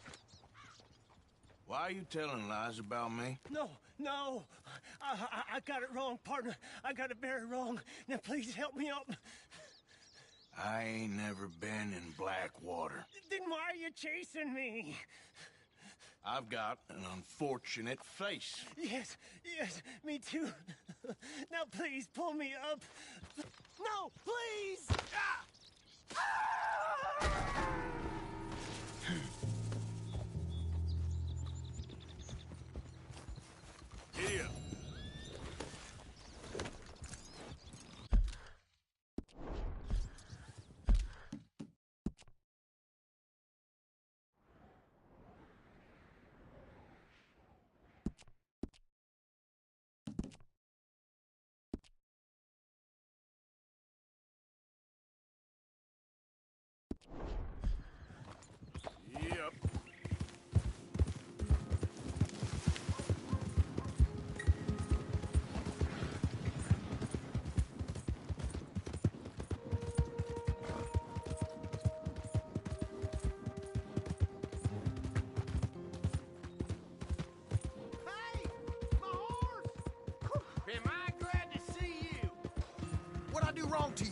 [SPEAKER 2] Why are you telling lies about me?
[SPEAKER 21] No. I got it wrong, partner. I got it very wrong. Now, please help me up.
[SPEAKER 2] I ain't never been in Blackwater.
[SPEAKER 21] Then why are you chasing me?
[SPEAKER 2] I've got an unfortunate face.
[SPEAKER 21] Yes, me too. Now please pull me up. No, please!
[SPEAKER 2] Giddy up. Yep.
[SPEAKER 19] Hey! My horse!
[SPEAKER 11] Am I glad to see you? What'd I do wrong to you?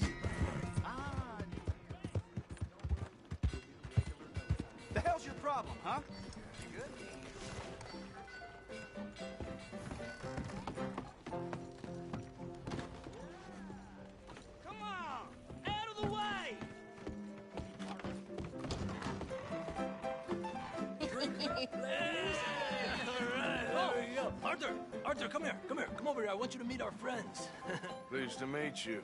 [SPEAKER 19] The hell's your problem, huh? You good?
[SPEAKER 21] Come on! Out of the way!
[SPEAKER 10] Arthur, come here. Come over here. I want you to meet our friends.
[SPEAKER 2] Pleased to meet you.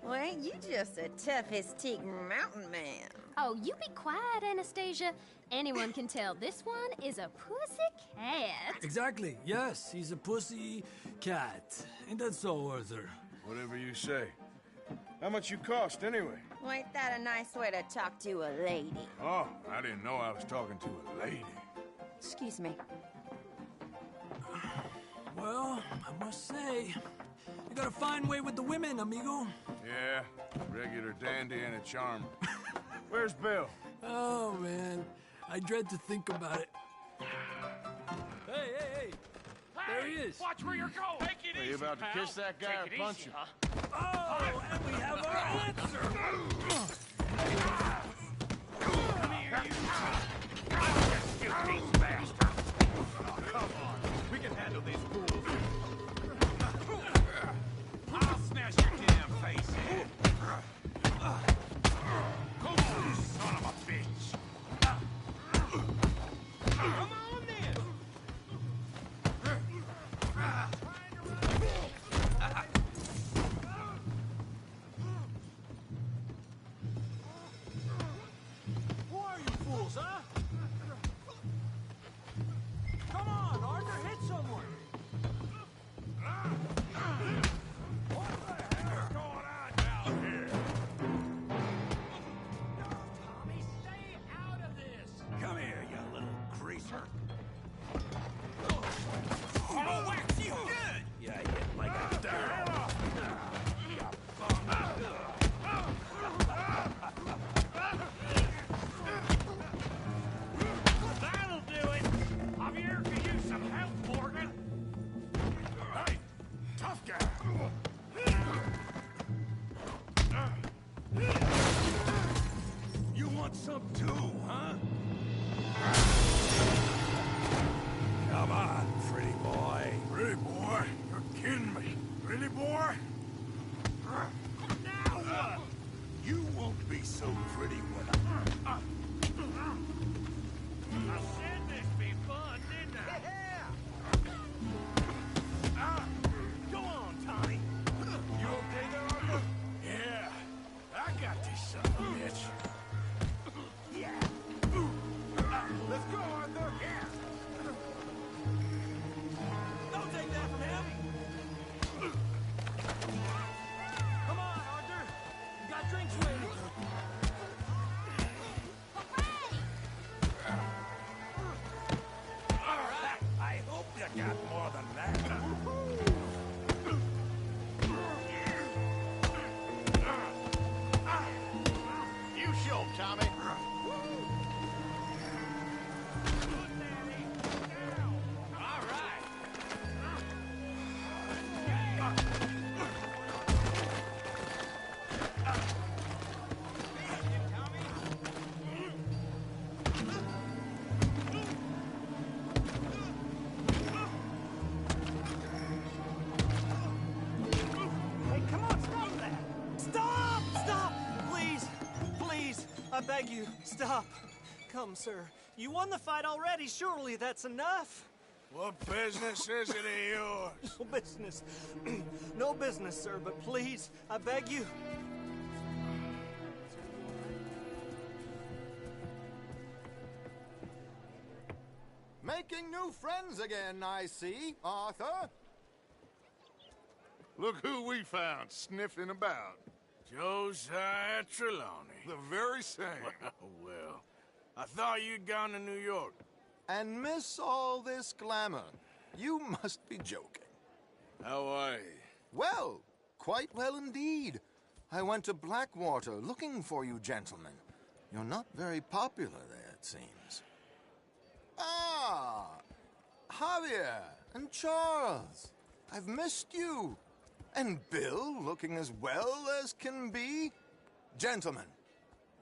[SPEAKER 5] Well, ain't you just a tough-as-teak mountain man?
[SPEAKER 22] Oh, you be quiet, Anastasia. Anyone can tell this one is a pussy cat.
[SPEAKER 23] Exactly. Yes, he's a pussy cat. Ain't that so, Arthur?
[SPEAKER 2] Whatever you say. How much you cost, anyway?
[SPEAKER 5] Well, ain't that a nice way to talk to a lady?
[SPEAKER 2] Oh, I didn't know I was talking to a lady.
[SPEAKER 5] Excuse me.
[SPEAKER 23] Well, I must say, you got a fine way with the women, amigo.
[SPEAKER 2] Yeah, regular dandy and a charmer. Where's Bill?
[SPEAKER 23] Oh, man. I dread to think about it. Hey! There he is.
[SPEAKER 4] Watch where you're going. Take it
[SPEAKER 2] Are
[SPEAKER 4] easy,
[SPEAKER 2] you about to
[SPEAKER 4] pal.
[SPEAKER 2] kiss that guy
[SPEAKER 4] Take
[SPEAKER 2] or
[SPEAKER 4] it
[SPEAKER 2] punch
[SPEAKER 4] easy,
[SPEAKER 2] him?
[SPEAKER 4] Huh?
[SPEAKER 23] Oh, and we have our answer.
[SPEAKER 4] Come here, you. I'll just shoot these bastards.
[SPEAKER 19] Oh, come on. We can handle these fools.
[SPEAKER 4] I'll smash your damn face in. Come on, you son of a bitch. Come on then.
[SPEAKER 1] I'll wax you good! Yeah, hit like a dime.
[SPEAKER 9] That'll do it! Javier could use some help, Morgan!
[SPEAKER 2] Hey, tough guy.
[SPEAKER 1] You want some too, huh? Come on, pretty boy.
[SPEAKER 2] Pretty boy? You're kidding me. Pretty boy?
[SPEAKER 1] Now what? You won't be so pretty when
[SPEAKER 9] I said this'd be fun, didn't I? Yeah! Go on, Tommy.
[SPEAKER 2] You okay there, Arthur? Yeah. I got this son of a bitch.
[SPEAKER 9] Yeah!
[SPEAKER 2] Let's go, Arthur.
[SPEAKER 9] Yeah! Don't take that from him! Come on, Arthur! You got drinks ready!
[SPEAKER 1] All right. I hope you got more than that.
[SPEAKER 20] You show 'em, Tommy.
[SPEAKER 9] All right!
[SPEAKER 21] Hey, come on, stop that! Stop! Stop! Please! Please! I beg you, stop. Come, sir. You won the fight already. Surely that's enough.
[SPEAKER 2] What business is it of yours?
[SPEAKER 21] No business. No business, sir, but please, I beg you.
[SPEAKER 3] Making new friends again, I see, Arthur.
[SPEAKER 6] Look who we found sniffing about.
[SPEAKER 2] Josiah Trelawney.
[SPEAKER 6] The very same.
[SPEAKER 2] Well, I thought you'd gone to New York.
[SPEAKER 3] And miss all this glamour. You must be joking.
[SPEAKER 2] How are you?
[SPEAKER 3] Well, quite well indeed. I went to Blackwater looking for you gentlemen. You're not very popular there, it seems. Ah! Javier and Charles. I've missed you. And Bill looking as well as can be. Gentlemen,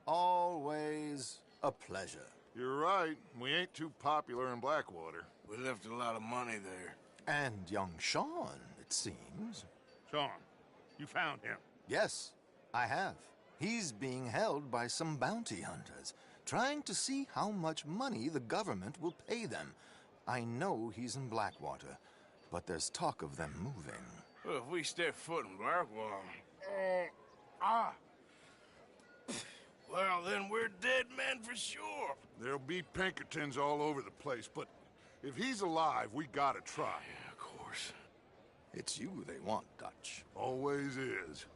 [SPEAKER 3] always a pleasure.
[SPEAKER 6] You're right. We ain't too popular in Blackwater.
[SPEAKER 2] We left a lot of money there.
[SPEAKER 3] And young Sean, it seems.
[SPEAKER 6] Sean, you found him.
[SPEAKER 3] Yes, I have. He's being held by some bounty hunters, trying to see how much money the government will pay them. I know he's in Blackwater, but there's talk of them moving.
[SPEAKER 2] Well, if we step foot in Blackwater... Well, then we're dead men for sure.
[SPEAKER 6] There'll be Pinkertons all over the place, but if he's alive, we gotta try.
[SPEAKER 2] Yeah, of course.
[SPEAKER 3] It's you they want, Dutch.
[SPEAKER 6] Always is.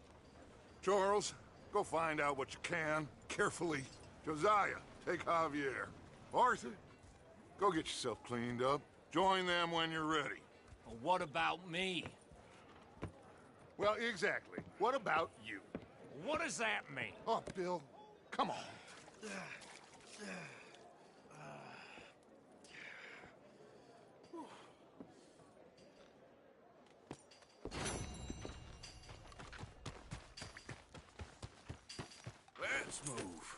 [SPEAKER 6] Charles, go find out what you can, carefully. Josiah, take Javier. Arthur, go get yourself cleaned up. Join them when you're ready.
[SPEAKER 4] Well, what about me?
[SPEAKER 6] Well, exactly. What about you?
[SPEAKER 4] What does that mean?
[SPEAKER 6] Oh, Bill, come on.
[SPEAKER 2] Let's move.